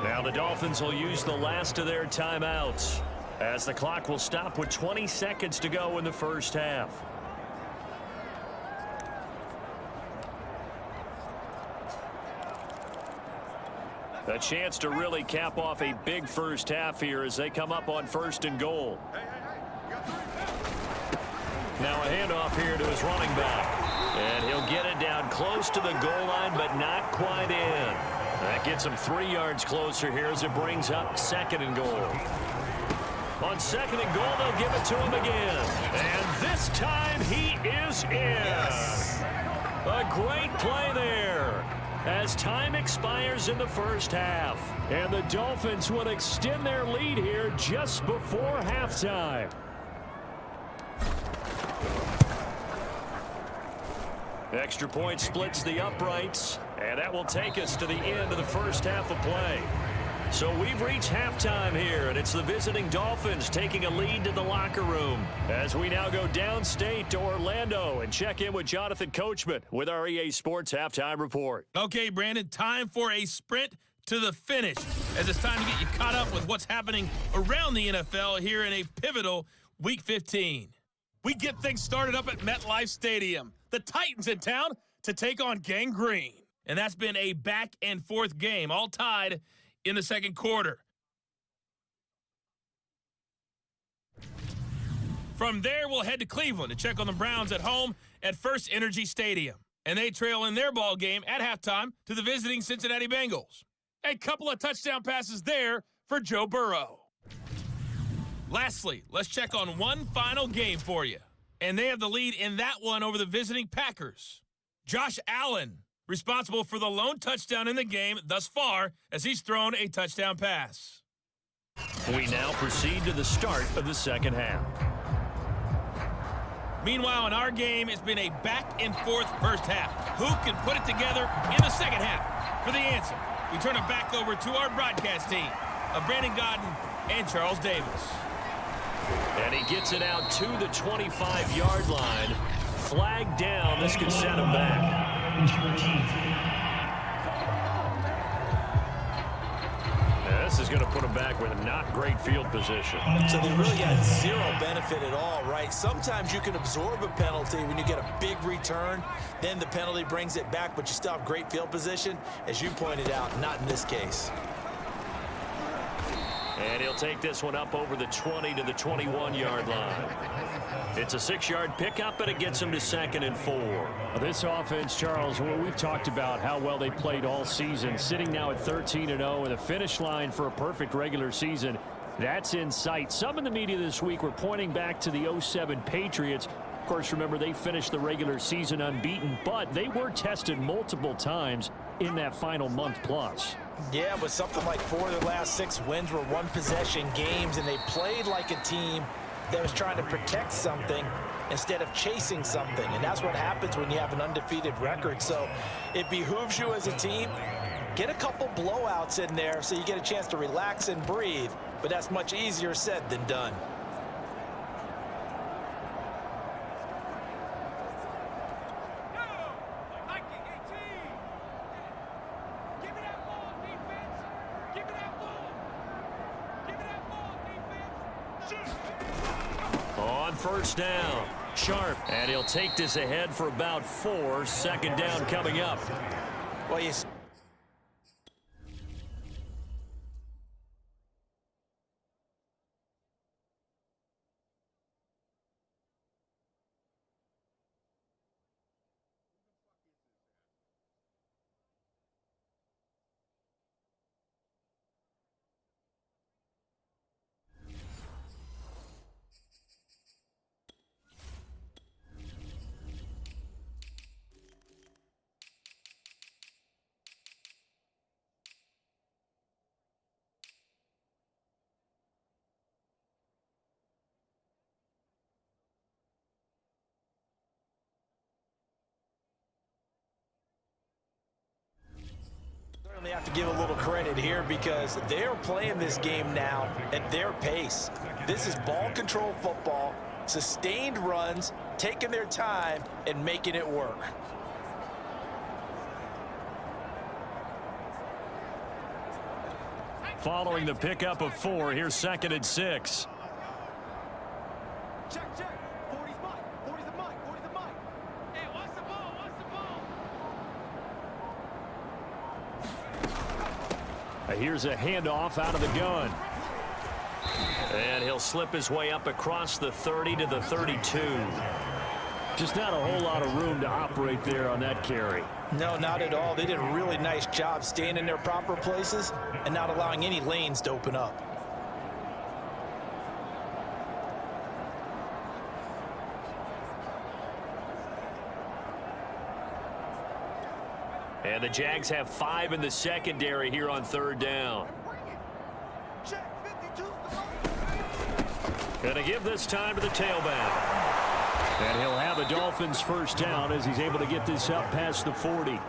Now the Dolphins will use the last of their timeouts as the clock will stop with 20 seconds to go in the first half. A chance to really cap off a big first half here as they come up on 1st and goal. Now a handoff here to his running back. And he'll get it down close to the goal line, but not quite in. That gets him 3 yards closer here as it brings up 2nd and goal. On 2nd and goal, they'll give it to him again. And this time he is in. Yes. A great play there as time expires in the first half. And the Dolphins will extend their lead here just before halftime. Extra point splits the uprights, and that will take us to the end of the first half of play. So we've reached halftime here, and it's the visiting Dolphins taking a lead to the locker room as we now go downstate to Orlando and check in with Jonathan Coachman with our EA Sports Halftime Report. Okay, Brandon, time for a sprint to the finish as it's time to get you caught up with what's happening around the NFL here in a pivotal Week 15. We get things started up at MetLife Stadium. The Titans in town to take on Gang Green. And that's been a back-and-forth game, all tied in the second quarter. From there, we'll head to Cleveland to check on the Browns at home at First Energy Stadium. And they trail in their ball game at halftime to the visiting Cincinnati Bengals. A couple of touchdown passes there for Joe Burrow. Lastly, let's check on one final game for you. And they have the lead in that one over the visiting Packers. Josh Allen, responsible for the lone touchdown in the game thus far as he's thrown a touchdown pass. We now proceed to the start of the second half. Meanwhile, in our game, it's been a back-and-forth first half. Who can put it together in the second half? For the answer, we turn it back over to our broadcast team of Brandon Godden and Charles Davis. And he gets it out to the 25-yard line. Flag down. This could set him back. Now, this is going to put him back with a not great field position. So they really got zero benefit at all, right? Sometimes you can absorb a penalty when you get a big return. Then the penalty brings it back, but you still have great field position. As you pointed out, not in this case. And he'll take this one up over the 20 to the 21-yard line. It's a 6-yard pickup, and it gets him to 2nd and 4. This offense, Charles, well, we've talked about how well they played all season, sitting now at 13-0 and a finish line for a perfect regular season. That's in sight. Some in the media this week were pointing back to the 07 Patriots. Of course, remember, they finished the regular season unbeaten, but they were tested multiple times in that final month plus. Yeah, but something like 4 of their last 6 wins were one-possession games, and they played like a team that was trying to protect something instead of chasing something. And that's what happens when you have an undefeated record. So it behooves you as a team, get a couple blowouts in there so you get a chance to relax and breathe. But that's much easier said than done. On first down, Sharp, and he'll take this ahead for about 4. 2nd down coming up. Well, you Certainly have to give a little credit here because they're playing this game now at their pace. This is ball control football, sustained runs, taking their time and making it work. Following the pickup of 4, here's 2nd and 6. Check. 40's mine. 40's the mic. 40's the mic. Hey, what's the ball? Here's a handoff out of the gun. And he'll slip his way up across the 30 to the 32. Just not a whole lot of room to operate there on that carry. No, not at all. They did a really nice job staying in their proper places and not allowing any lanes to open up. And the Jags have 5 in the secondary here on 3rd down. Check. 52's the Gonna give this time to the tailback. And he'll have a Dolphins first down as he's able to get this up past the 40.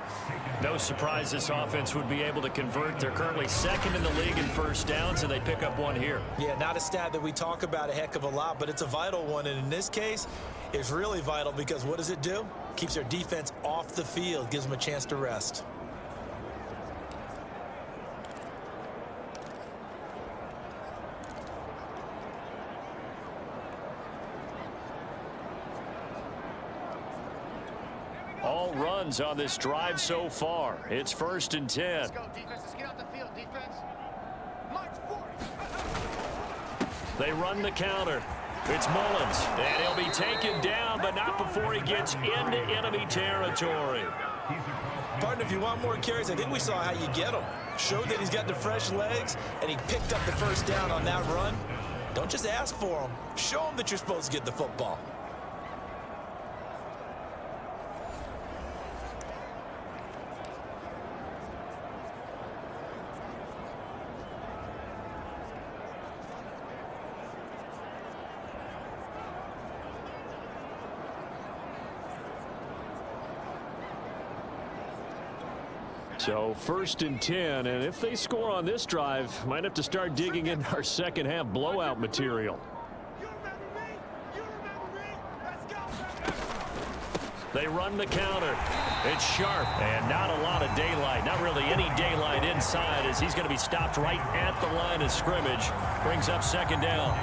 No surprise this offense would be able to convert. They're currently 2nd in the league in first downs, and they pick up 1 here. Yeah, not a stat that we talk about a heck of a lot, but it's a vital one. And in this case, it's really vital because what does it do? Keeps their defense off the field, gives them a chance to rest. All runs on this drive so far. It's 1st and 10. Let's go, defense. Let's get out the field, defense. Mike's 40. They run the counter. It's Mullins, and he'll be taken down, but not before he gets into enemy territory. Partner, if you want more carries, I think we saw how you get them. Showed that he's got the fresh legs, and he picked up the first down on that run. Don't just ask for them. Show them that you're supposed to get the football. So 1st and 10, and if they score on this drive, might have to start digging in our second half blowout material. You remember me? You remember me? Let's go, baby. They run the counter. It's sharp, and not a lot of daylight. Not really any daylight inside as he's going to be stopped right at the line of scrimmage. Brings up 2nd down.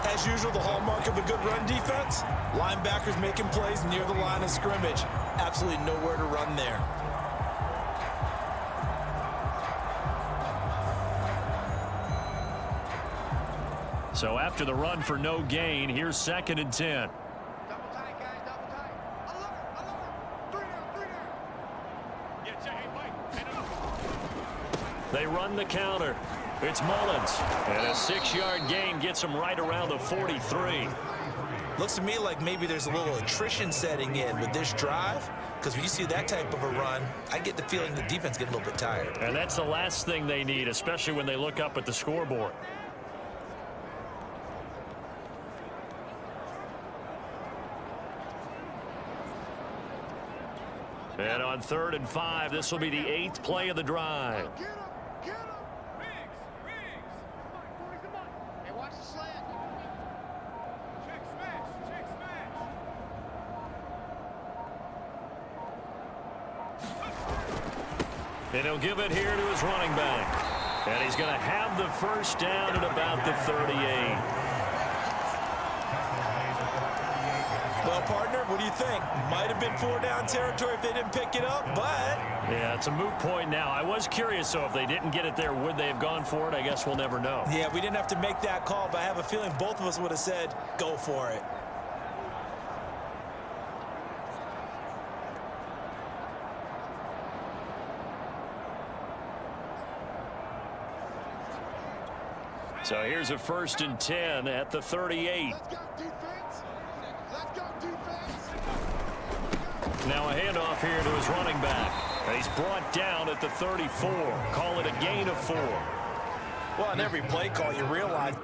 As usual, the hallmark of a good run defense, linebackers making plays near the line of scrimmage. Absolutely nowhere to run there. So after the run for no gain, here's 2nd and 10. Double tight, guys. Double tight. Alert. 3 down. Yeah, check. Hey, Mike. Hey, no. They run the counter. It's Mullins, and a 6-yard gain gets him right around the 43. Looks to me like maybe there's a little attrition setting in with this drive, because when you see that type of a run, I get the feeling the defense gets a little bit tired. And that's the last thing they need, especially when they look up at the scoreboard. And on 3rd and 5, this will be the 8th play of the drive. Get him. Get him. Riggs. Mike, 40's the mic. Hey, watch the slant. Check smash. And he'll give it here to his running back. And he's going to have the first down at about the 38. Well, partner, what do you think? Might have been 4-down territory if they didn't pick it up, but... Yeah, it's a moot point now. I was curious, so if they didn't get it there, would they have gone for it? I guess we'll never know. Yeah, we didn't have to make that call, but I have a feeling both of us would have said, go for it. So here's a 1st and 10 at the 38. Let's go, defense. Let's go, defense. Now a handoff here to his running back. And he's brought down at the 34. Call it a gain of 4. Well, on every play call, you realize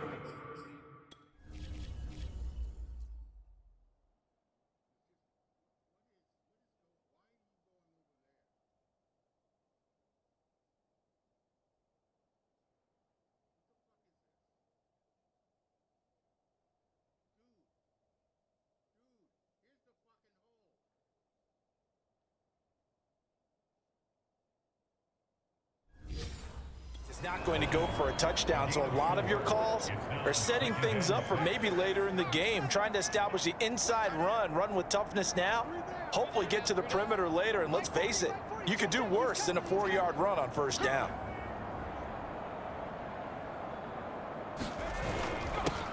Not going to go for a touchdown, so a lot of your calls are setting things up for maybe later in the game, trying to establish the inside run with toughness now, hopefully get to the perimeter later, and let's face it, you could do worse than a 4-yard run on first down.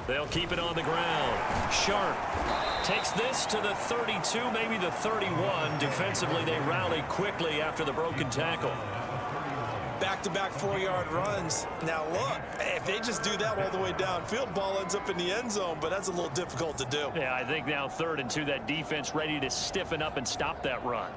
They'll keep it on the ground. Sharp takes this to the 32, maybe the 31. Defensively, they rally quickly after the broken tackle. Back-to-back 4-yard runs. Now look, if they just do that all the way downfield, ball ends up in the end zone, but that's a little difficult to do. Yeah, I think now 3rd and 2, that defense ready to stiffen up and stop that run.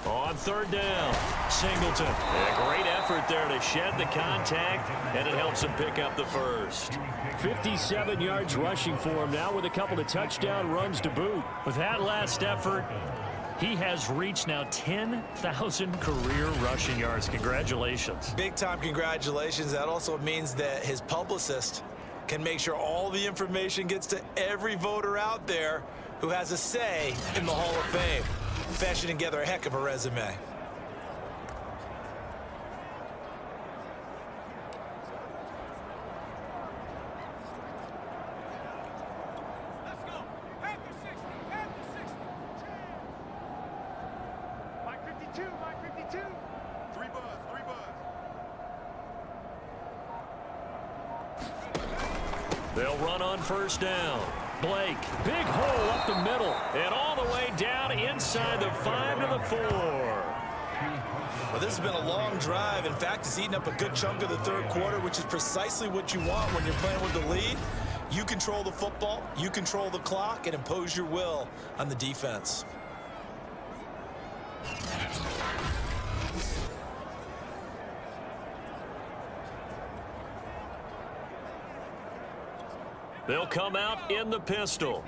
On 3rd down, Singleton. A great effort there to shed the contact, and it helps him pick up the first. 57 yards rushing for him now with a couple of touchdown runs to boot. With that last effort, he has reached now 10,000 career rushing yards. Congratulations. Big-time congratulations. That also means that his publicist can make sure all the information gets to every voter out there who has a say in the Hall of Fame. Fashioning together a heck of a resume. Let's go. Panther 60. Panther 60. Mike 52. Mike 52. 3 buzz. 3 buzz. They'll run on first down. Blake, big hole up the middle, and all the way down inside the 5 to the 4. Well, this has been a long drive. In fact, it's eaten up a good chunk of the 3rd quarter, which is precisely what you want when you're playing with the lead. You control the football, you control the clock, and impose your will on the defense. They'll come out in the pistol.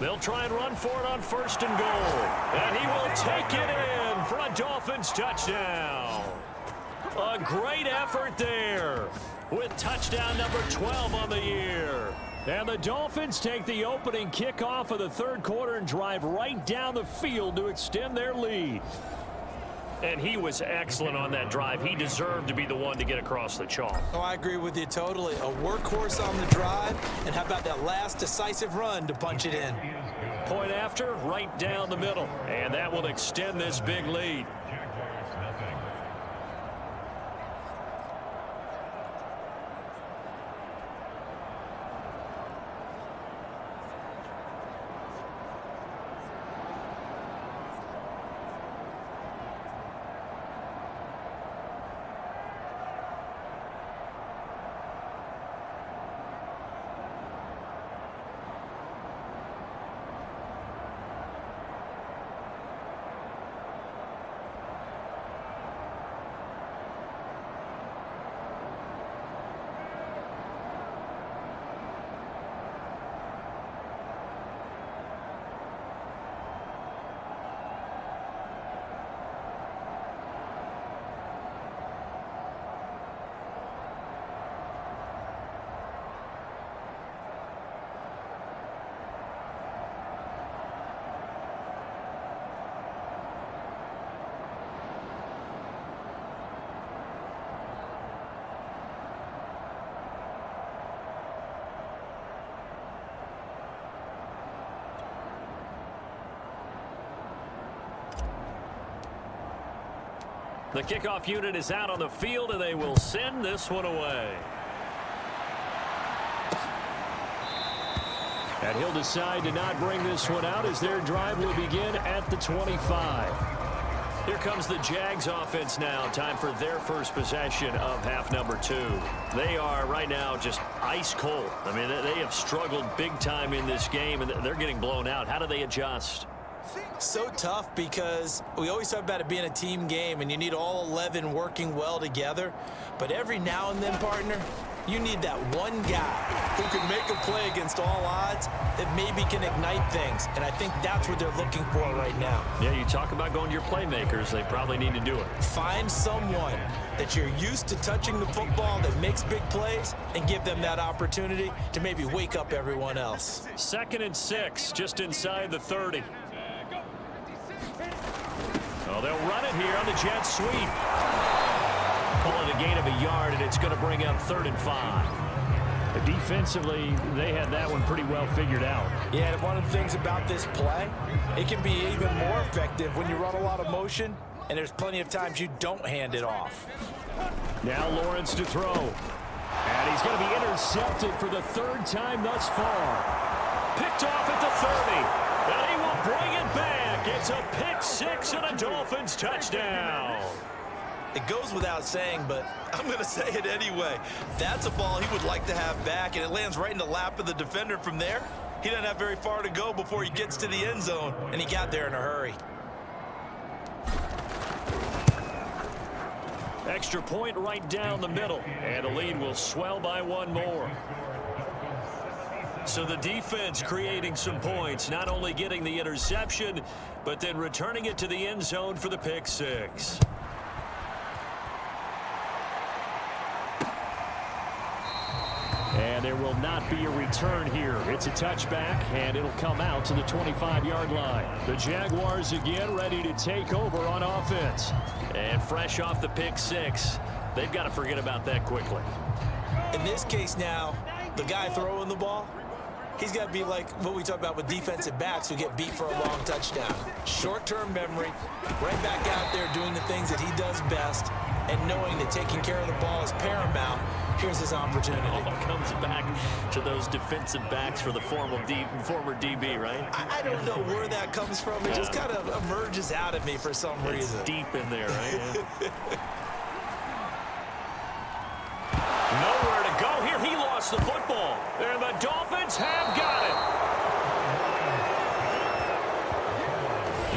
They'll try and run for it on 1st and goal. And he will take it in for a Dolphins touchdown. A great effort there with touchdown number 12 on the year. And the Dolphins take the opening kickoff of the 3rd quarter and drive right down the field to extend their lead. And he was excellent on that drive. He deserved to be the one to get across the chalk. Oh, I agree with you totally. A workhorse on the drive, and how about that last decisive run to punch it in? Point after, right down the middle. And that will extend this big lead. The kickoff unit is out on the field, and they will send this one away. And he'll decide to not bring this one out as their drive will begin at the 25. Here comes the Jags offense now. Time for their first possession of half number 2. They are right now just ice cold. I mean, they have struggled big time in this game, and they're getting blown out. How do they adjust? So tough, because we always talk about it being a team game and you need all 11 working well together. But every now and then, partner, You need that one guy who can make a play against all odds that maybe can ignite things. And I think that's what they're looking for right now. Yeah, you talk about going to your playmakers. They probably need to do it. Find someone that you're used to touching the football that makes big plays and give them that opportunity to maybe wake up everyone else. 2nd and 6, just inside the 30. Oh, they'll run it here on the jet sweep. Call it a gain of a yard, and it's going to bring up 3rd and 5. Defensively, they had that one pretty well figured out. Yeah, and one of the things about this play, it can be even more effective when you run a lot of motion, and there's plenty of times you don't hand it off. Now Lawrence to throw. And he's going to be intercepted for the 3rd time thus far. Picked off at the 30. And he will bring it back. It's a pick 6 and a Dolphins touchdown. It goes without saying, but I'm going to say it anyway. That's a ball he would like to have back, and it lands right in the lap of the defender from there. He doesn't have very far to go before he gets to the end zone, and he got there in a hurry. Extra point right down the middle, and the lead will swell by 1 more. So the defense creating some points, not only getting the interception, but then returning it to the end zone for the pick 6. And there will not be a return here. It's a touchback, and it'll come out to the 25-yard line. The Jaguars again ready to take over on offense. And fresh off the pick 6, they've got to forget about that quickly. In this case now, the guy throwing the ball, he's got to be like what we talk about with defensive backs who get beat for a long touchdown. Short-term memory, right back out there doing the things that he does best, and knowing that taking care of the ball is paramount. Here's his opportunity. All comes back to those defensive backs for the former DB, right? I don't know where that comes from. It just kind of emerges out of me for some reason. It's deep in there, right? Nowhere to go here. He lost the football. And the Dolphins have got it.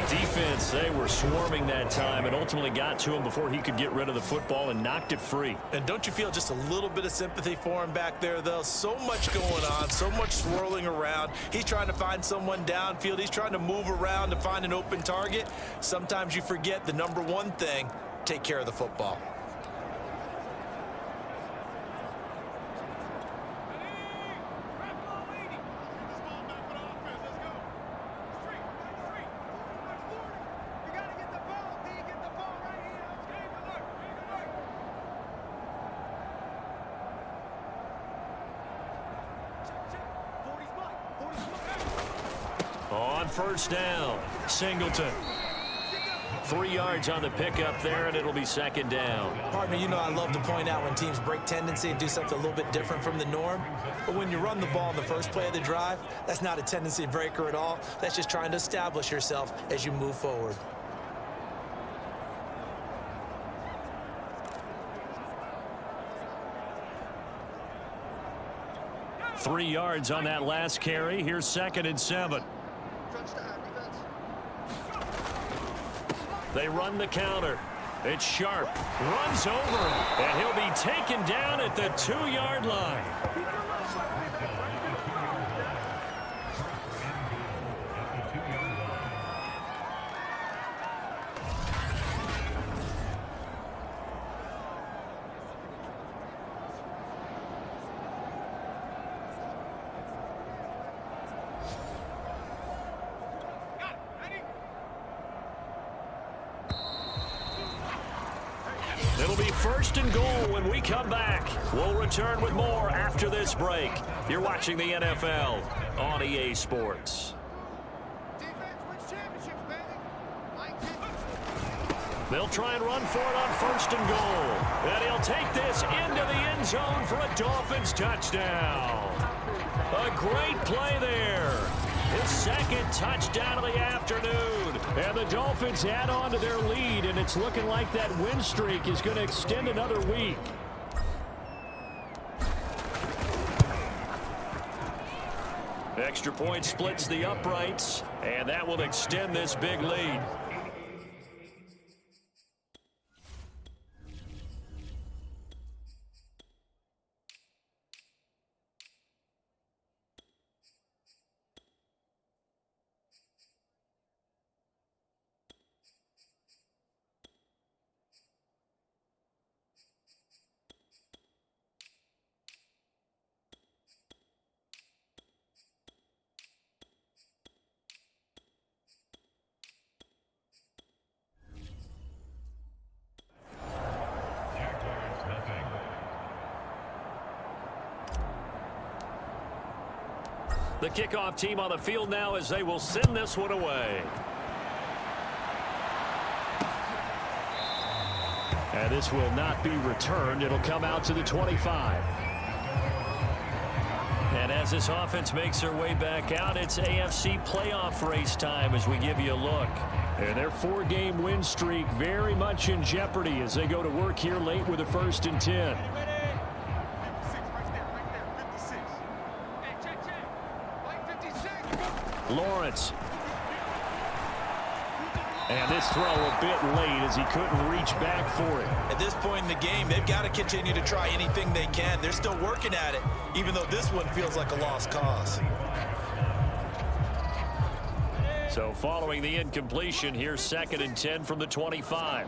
Defense, they were swarming that time and ultimately got to him before he could get rid of the football and knocked it free. And don't you feel just a little bit of sympathy for him back there, though? So much going on, so much swirling around. He's trying to find someone downfield. He's trying to move around to find an open target. Sometimes you forget the number one thing, take care of the football. On 1st down, Singleton. 3 yards on the pickup there, and it'll be 2nd down. Partner, you know I love to point out when teams break tendency and do something a little bit different from the norm. But when you run the ball in the first play of the drive, that's not a tendency breaker at all. That's just trying to establish yourself as you move forward. Three yards on that last carry. Here's 2nd and 7. They run the counter. It's Sharp. Runs over him. And he'll be taken down at the 2-yard line. It'll be 1st and goal when we come back. We'll return with more after this break. You're watching the NFL on EA Sports. They'll try and run for it on 1st and goal. And he'll take this into the end zone for a Dolphins touchdown. A great play there. His 2nd touchdown of the afternoon. And the Dolphins add on to their lead, and it's looking like that win streak is going to extend another week. Extra point splits the uprights, and that will extend this big lead. The kickoff team on the field now as they will send this one away. And this will not be returned. It'll come out to the 25. And as this offense makes their way back out, it's AFC playoff race time as we give you a look. And their 4-game win streak very much in jeopardy as they go to work here late with a 1st and 10. Lawrence. And this throw a bit late as he couldn't reach back for it. At this point in the game, they've got to continue to try anything they can. They're still working at it, even though this one feels like a lost cause. So following the incompletion, here's 2nd and 10 from the 25.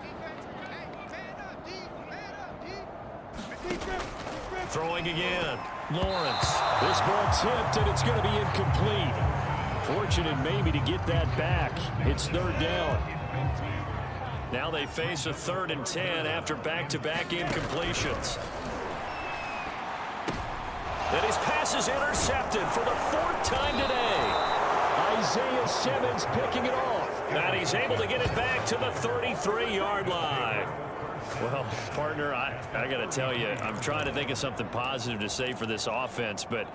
Throwing again. Lawrence. This ball tipped, and it's going to be incomplete. Fortunate maybe to get that back. It's 3rd down. Now they face a 3rd and 10 after back-to-back incompletions. And his pass is intercepted for the 4th time today. Isaiah Simmons picking it off. And he's able to get it back to the 33-yard line. Well, partner, I got to tell you, I'm trying to think of something positive to say for this offense, but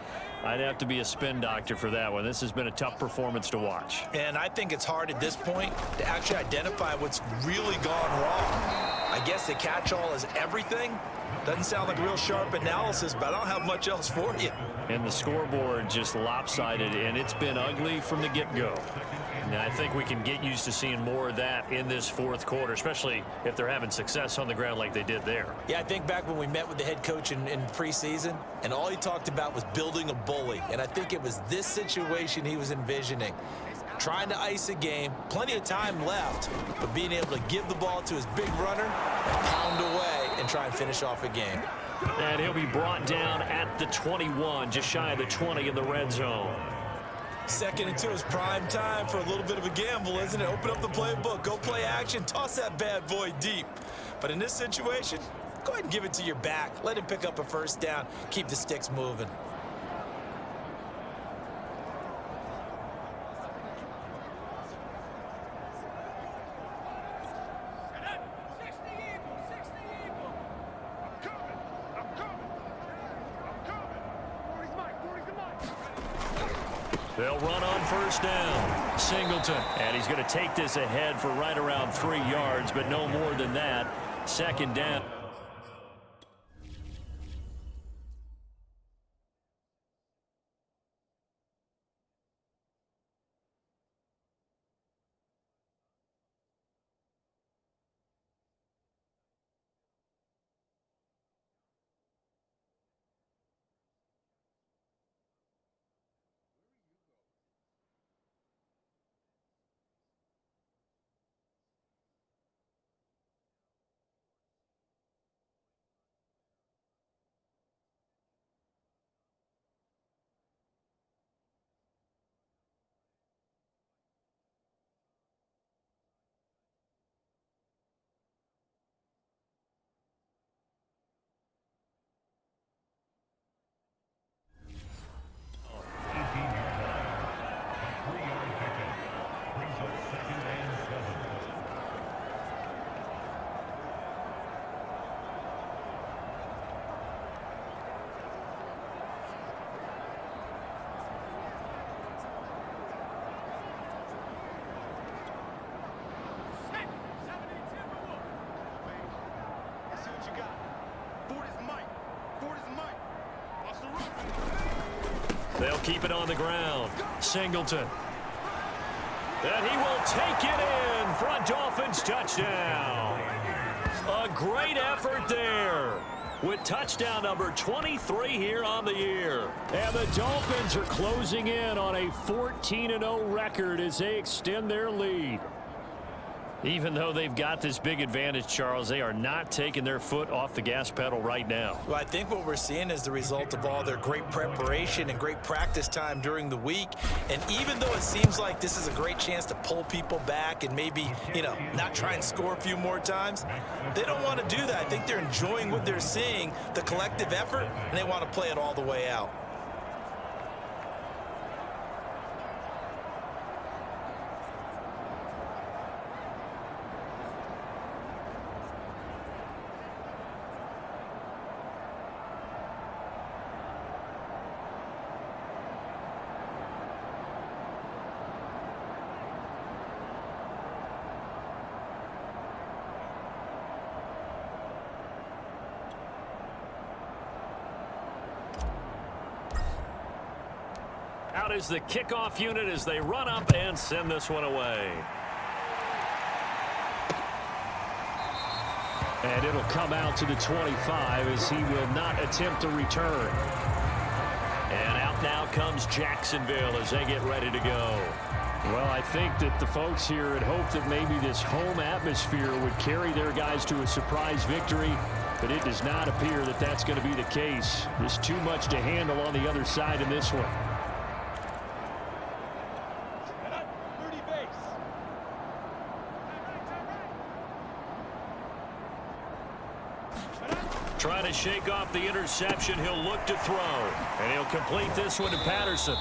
I'd have to be a spin doctor for that one. This has been a tough performance to watch. And I think it's hard at this point to actually identify what's really gone wrong. I guess the catch-all is everything. Doesn't sound like real sharp analysis, but I don't have much else for you. And the scoreboard just lopsided, and it's been ugly from the get-go. And I think we can get used to seeing more of that in this 4th quarter, especially if they're having success on the ground like they did there. Yeah, I think back when we met with the head coach in preseason, and all he talked about was building a bully. And I think it was this situation he was envisioning. Trying to ice a game, plenty of time left, but being able to give the ball to his big runner and pound away and try and finish off a game. And he'll be brought down at the 21, just shy of the 20 in the red zone. 2nd and 2 is prime time for a little bit of a gamble, isn't it? Open up the playbook, go play action, toss that bad boy deep. But in this situation, go ahead and give it to your back. Let him pick up a 1st down, keep the sticks moving. They'll run on 1st down. Singleton. And he's going to take this ahead for right around 3 yards, but no more than that. 2nd down. They'll keep it on the ground. Singleton. And he will take it in for a Dolphins touchdown. A great effort there with touchdown number 23 here on the year. And the Dolphins are closing in on a 14-0 record as they extend their lead. Even though they've got this big advantage, Charles, they are not taking their foot off the gas pedal right now. Well, I think what we're seeing is the result of all their great preparation and great practice time during the week. And even though it seems like this is a great chance to pull people back and maybe, not try and score a few more times, they don't want to do that. I think they're enjoying what they're seeing, the collective effort, and they want to play it all the way out. Out is the kickoff unit as they run up and send this one away. And it'll come out to the 25 as he will not attempt to return. And out now comes Jacksonville as they get ready to go. Well, I think that the folks here had hoped that maybe this home atmosphere would carry their guys to a surprise victory, but it does not appear that that's going to be the case. There's too much to handle on the other side in this one. Trying to shake off the interception. He'll look to throw. And he'll complete this one to Patterson.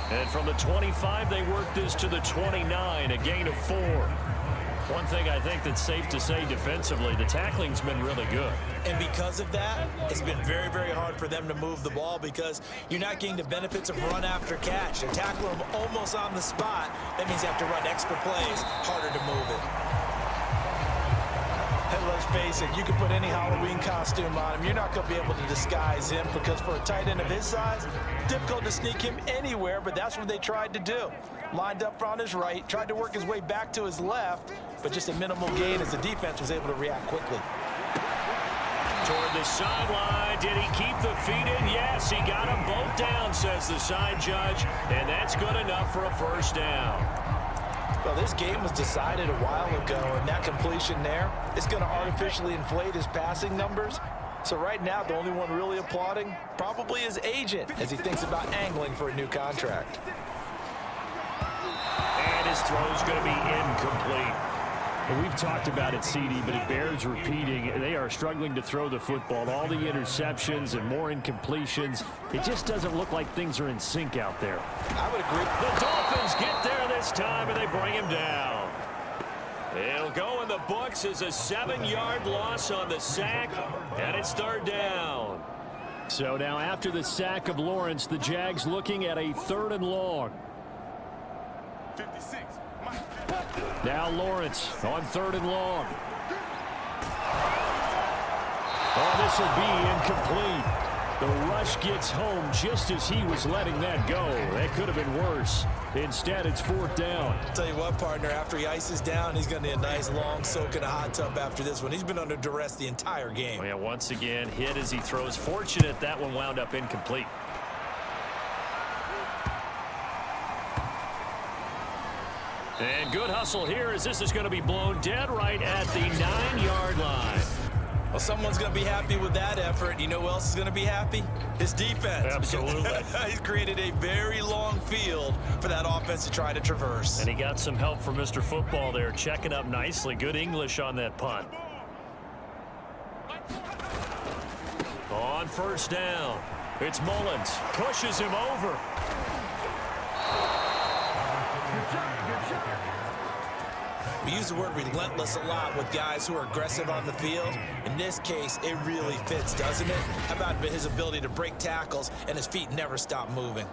And from the 25, they work this to the 29, a gain of 4. One thing I think that's safe to say defensively, the tackling's been really good. And because of that, it's been very, very hard for them to move the ball because you're not getting the benefits of run after catch. They're tackling them almost on the spot. That means you have to run extra plays, harder to move it. And let's face it, you can put any Halloween costume on him. You're not going to be able to disguise him because for a tight end of his size, difficult to sneak him anywhere, but that's what they tried to do. Lined up on his right, tried to work his way back to his left, but just a minimal gain as the defense was able to react quickly. Toward the sideline, did he keep the feet in? Yes, he got them both down, says the side judge, and that's good enough for a first down. Well, this game was decided a while ago, and that completion there is going to artificially inflate his passing numbers. So right now, the only one really applauding probably his agent as he thinks about angling for a new contract. And his throw's going to be incomplete. And we've talked about it, CD, but it bears repeating. They are struggling to throw the football. All the interceptions and more incompletions. It just doesn't look like things are in sync out there. I would agree. The Dolphins get there this time, and they bring him down. It'll go in the books as a 7-yard loss on the sack, and it's third down. So now after the sack of Lawrence, the Jags looking at a 3rd and long. 56. Now Lawrence on 3rd and long. Oh, this will be incomplete. The rush gets home just as he was letting that go. That could have been worse. Instead, it's 4th down. Tell you what, partner, after he ices down, he's going to need a nice long soak in a hot tub after this one. He's been under duress the entire game. Oh, yeah, once again, hit as he throws. Fortunate that one wound up incomplete. And good hustle here as this is going to be blown dead right at the 9-yard line. Well, someone's going to be happy with that effort. You know who else is going to be happy? His defense. Absolutely. He's created a very long field for that offense to try to traverse. And he got some help from Mr. Football there, checking up nicely. Good English on that punt. On 1st down, it's Mullins. Pushes him over. We use the word relentless a lot with guys who are aggressive on the field. In this case, it really fits, doesn't it? How about his ability to break tackles and his feet never stop moving?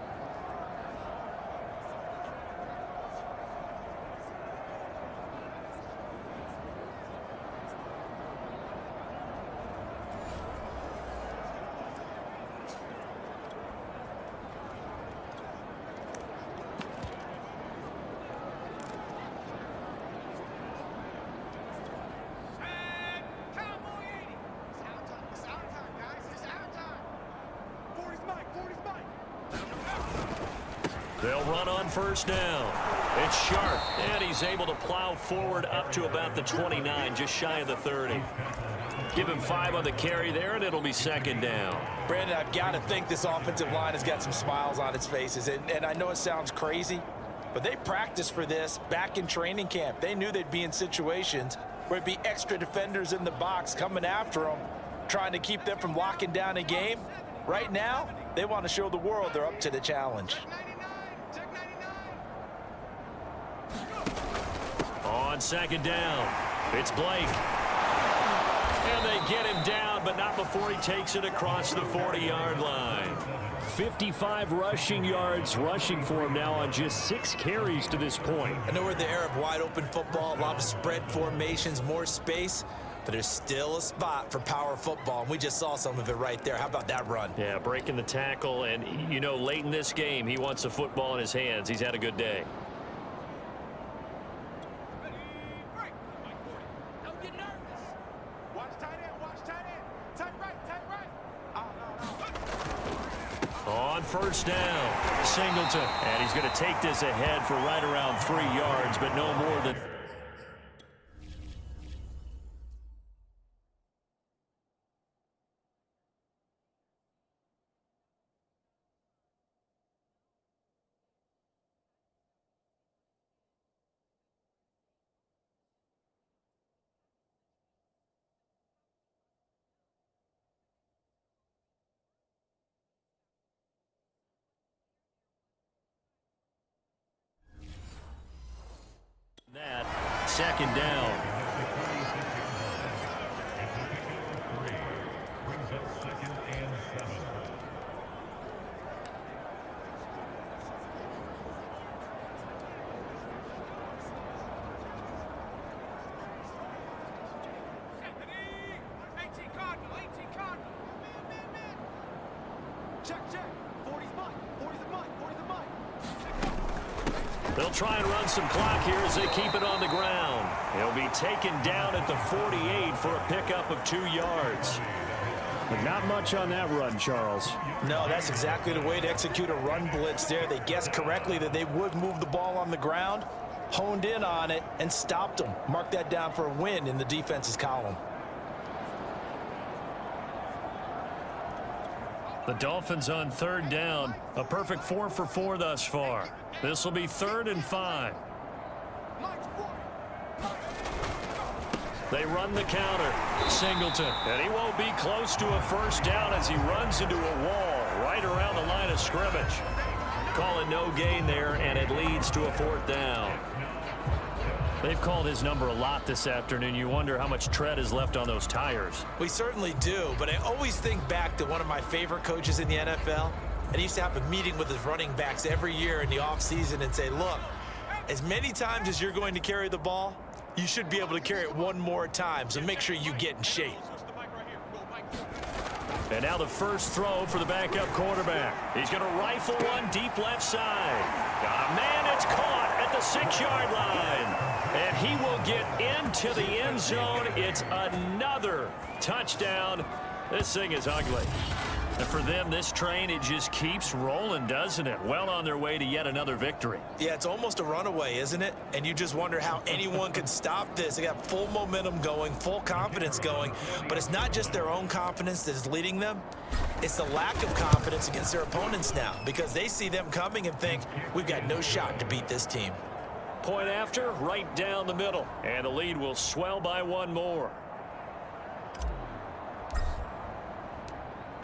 They'll run on 1st down. It's Sharp, and he's able to plow forward up to about the 29, just shy of the 30. Give him 5 on the carry there, and it'll be 2nd down. Brandon, I've got to think this offensive line has got some smiles on its faces. And I know it sounds crazy, but they practiced for this back in training camp. They knew they'd be in situations where it'd be extra defenders in the box coming after them, trying to keep them from locking down a game. Right now, they want to show the world they're up to the challenge. On 2nd down, it's Blake. And they get him down, but not before he takes it across the 40-yard line. 55 rushing yards rushing for him now on just 6 carries to this point. I know we're in the era of wide open football, a lot of spread formations, more space. but there's still a spot for power football, and we just saw some of it right there. How about that run? Yeah, breaking the tackle, and, you know, late in this game, he wants the football in his hands. He's had a good day. On first down, Singleton. And he's going to take this ahead for right around 3 yards, but no more than... that. Second down. They'll try and run some clock here as they keep it on the ground. He'll be taken down at the 48 for a pickup of 2 yards. But not much on that run, Charles. No, that's exactly the way to execute a run blitz there. They guessed correctly that they would move the ball on the ground, honed in on it, and stopped them. Mark that down for a win in the defense's column. The Dolphins on third down. A perfect 4 for 4 thus far. This will be 3rd and 5. They run the counter. Singleton. And he won't be close to a first down as he runs into a wall right around the line of scrimmage. Call it no gain there, and it leads to a 4th down. They've called his number a lot this afternoon. You wonder how much tread is left on those tires. We certainly do, but I always think back to one of my favorite coaches in the NFL, and he used to have a meeting with his running backs every year in the offseason and say, look, as many times as you're going to carry the ball, you should be able to carry it one more time, so make sure you get in shape. And now the first throw for the backup quarterback. He's going to rifle one deep left side. Got a man, it's caught at the 6-yard line. And he will get into the end zone. It's another touchdown. This thing is ugly. And for them, this train, it just keeps rolling, doesn't it? Well on their way to yet another victory. Yeah, it's almost a runaway, isn't it? And you just wonder how anyone could stop this. They got full momentum going, full confidence going. But it's not just their own confidence that is leading them. It's the lack of confidence against their opponents now, because they see them coming and think, we've got no shot to beat this team. Point after, right down the middle. And the lead will swell by 1 more.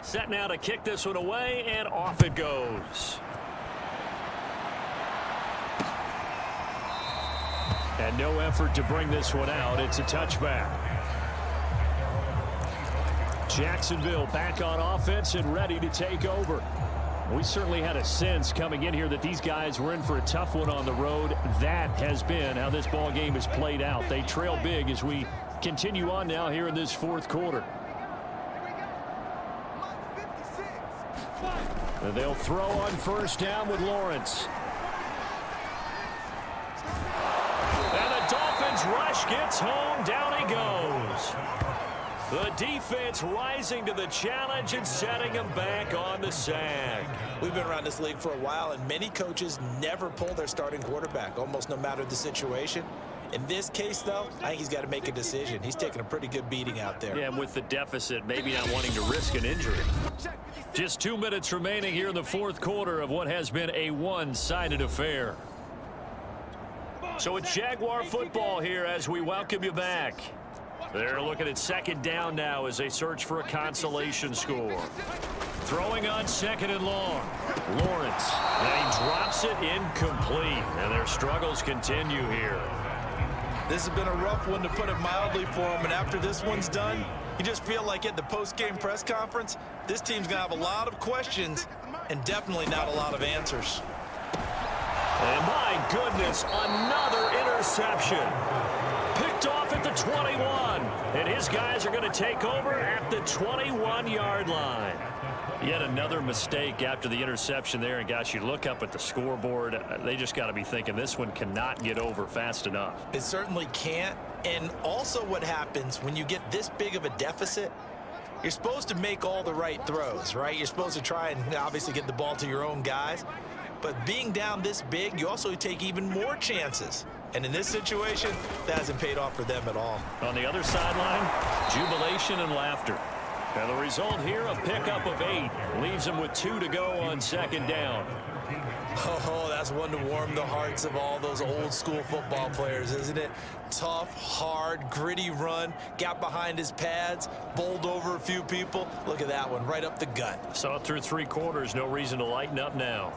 Set now to kick this one away, and off it goes. And no effort to bring this one out. It's a touchback. Jacksonville back on offense and ready to take over. We certainly had a sense coming in here that these guys were in for a tough one on the road. That has been how this ball game has played out. They trail big as we continue on now here in this 4th quarter. And they'll throw on first down with Lawrence. And the Dolphins rush gets home. Down he goes. The defense rising to the challenge and setting them back on the sack. We've been around this league for a while, and many coaches never pull their starting quarterback, almost no matter the situation. In this case, though, I think he's got to make a decision. He's taking a pretty good beating out there. Yeah, and with the deficit, maybe not wanting to risk an injury. Just 2 minutes remaining here in the 4th quarter of what has been a one-sided affair. So it's Jaguar football here as we welcome you back. They're looking at second down now as they search for a consolation score. Throwing on 2nd and long. Lawrence. And he drops it incomplete. And their struggles continue here. This has been a rough one, to put it mildly, for him. And after this one's done, you just feel like at the post-game press conference, this team's going to have a lot of questions and definitely not a lot of answers. And my goodness, another interception. Picked off at the 21. And His guys are going to take over at the 21-yard line. Yet another mistake after the interception there. And, gosh, you look up at the scoreboard, they just got to be thinking this one cannot get over fast enough. It certainly can't. And also what happens when you get this big of a deficit, you're supposed to make all the right throws, right? You're supposed to try and obviously get the ball to your own guys. But being down this big, you also take even more chances. And in this situation, that hasn't paid off for them at all. On the other sideline, jubilation and laughter. And the result here, a pickup of 8. Leaves them with 2 to go on second down. Oh, that's one to warm the hearts of all those old school football players, isn't it? Tough, hard, gritty run, got behind his pads, bowled over a few people. Look at that one, right up the gut. Saw it through 3 quarters, no reason to lighten up now.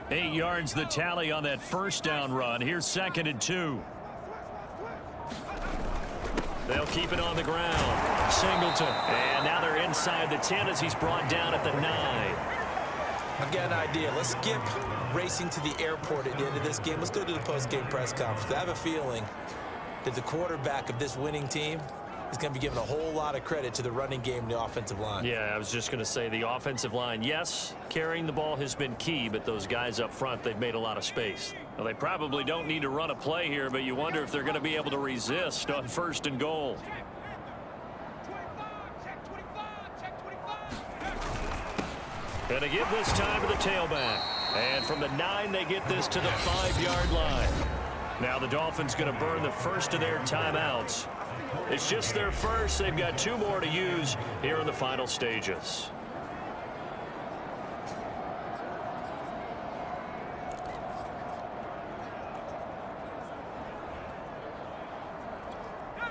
Eight yards the tally on that first down run. Here's 2nd and 2. They'll keep it on the ground. Singleton. And now they're inside the 10 as he's brought down at the 9. I've got an idea. Let's skip racing to the airport at the end of this game. Let's go to the post-game press conference. I have a feeling that the quarterback of this winning team is going to be giving a whole lot of credit to the running game and the offensive line. Yeah, I was just going to say the offensive line, yes, carrying the ball has been key, but those guys up front, they've made a lot of space. Well, they probably don't need to run a play here, but you wonder if they're going to be able to resist on 1st and goal. Going to give this time to the tailback. And from the 9, they get this to the 5-yard line. Now the Dolphins going to burn the first of their timeouts. It's just their first. They've got 2 more to use here in the final stages.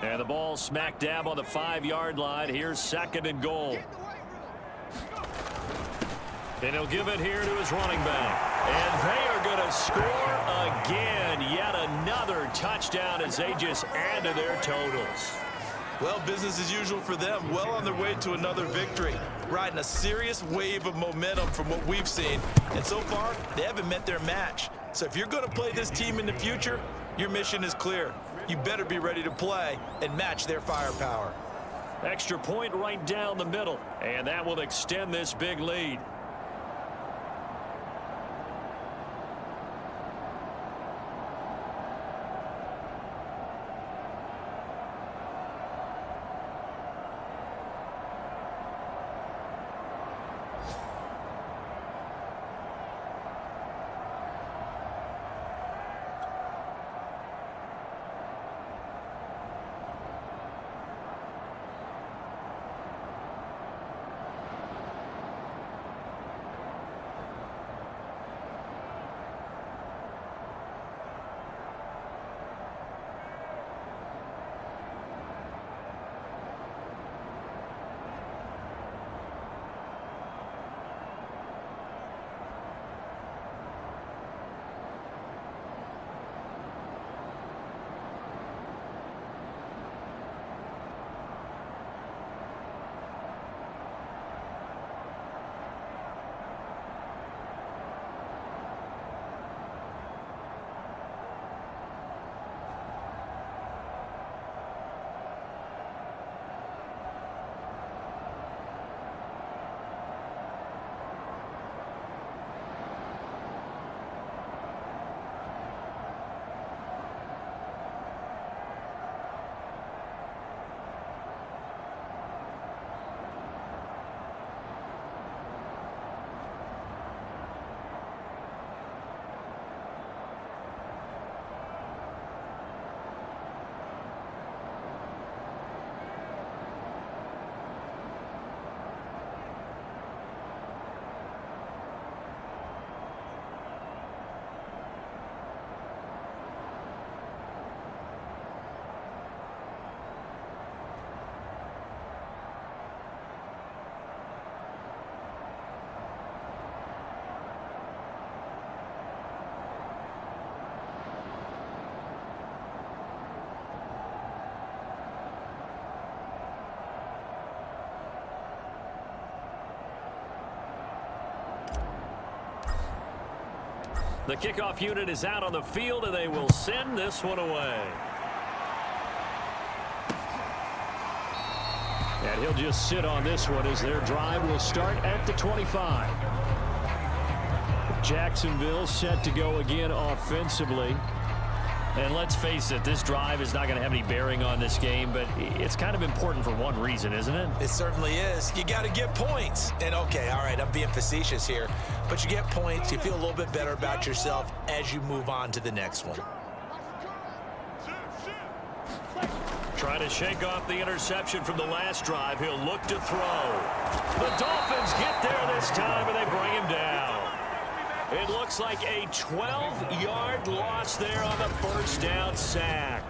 And the ball smack dab on the 5-yard line. Here's 2nd and goal. And he'll give it here to his running back. And they are going to score again. Yet another touchdown as they just add to their totals. Well, business as usual for them. Well on their way to another victory. Riding a serious wave of momentum from what we've seen. And so far, they haven't met their match. So if you're going to play this team in the future, your mission is clear. You better be ready to play and match their firepower. Extra point right down the middle. And that will extend this big lead. The kickoff unit is out on the field, and they will send this one away. And he'll just sit on this one as their drive will start at the 25. Jacksonville set to go again offensively. And let's face it, this drive is not going to have any bearing on this game, but it's kind of important for one reason, isn't it? It certainly is. You got to get points. And, okay, all right, I'm being facetious here. But you get points, you feel a little bit better about yourself as you move on to the next one. Trying to shake off the interception from the last drive. He'll look to throw. The Dolphins get there this time, and they bring him down. It looks like a 12-yard loss there on the first down sack.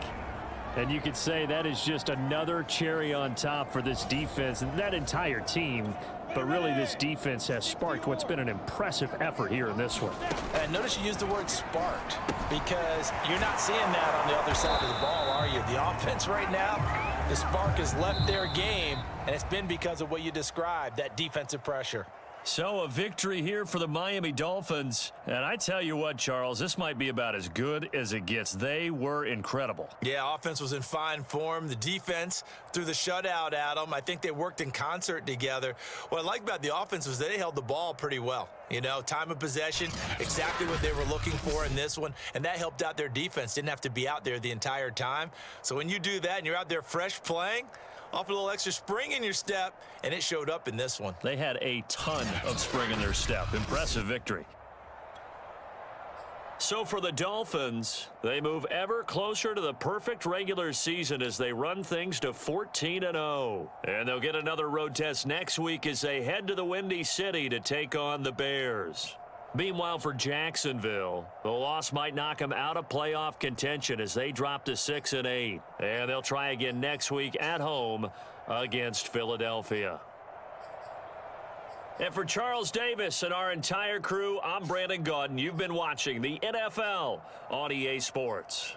And you could say that is just another cherry on top for this defense and that entire team. But really, this defense has sparked what's been an impressive effort here in this one. And notice you use the word sparked because you're not seeing that on the other side of the ball, are you? The offense right now, the spark has left their game, and it's been because of what you described, that defensive pressure. So a victory here for the Miami Dolphins. And I tell you what, Charles, this might be about as good as it gets. They were incredible. Yeah, offense was in fine form. The defense threw the shutout at them. I think they worked in concert together. What I like about the offense was they held the ball pretty well. You know, time of possession, exactly what they were looking for in this one, and that helped out their defense. Didn't have to be out there the entire time. So when you do that and you're out there fresh playing, off a little extra spring in your step, and it showed up in this one. They had a ton of spring in their step. Impressive victory. So for the Dolphins, they move ever closer to the perfect regular season as they run things to 14-0. And they'll get another road test next week as they head to the Windy City to take on the Bears. Meanwhile, for Jacksonville, the loss might knock them out of playoff contention as they drop to 6-8. And they'll try again next week at home against Philadelphia. And for Charles Davis and our entire crew, I'm Brandon Gaudin. You've been watching the NFL on EA Sports.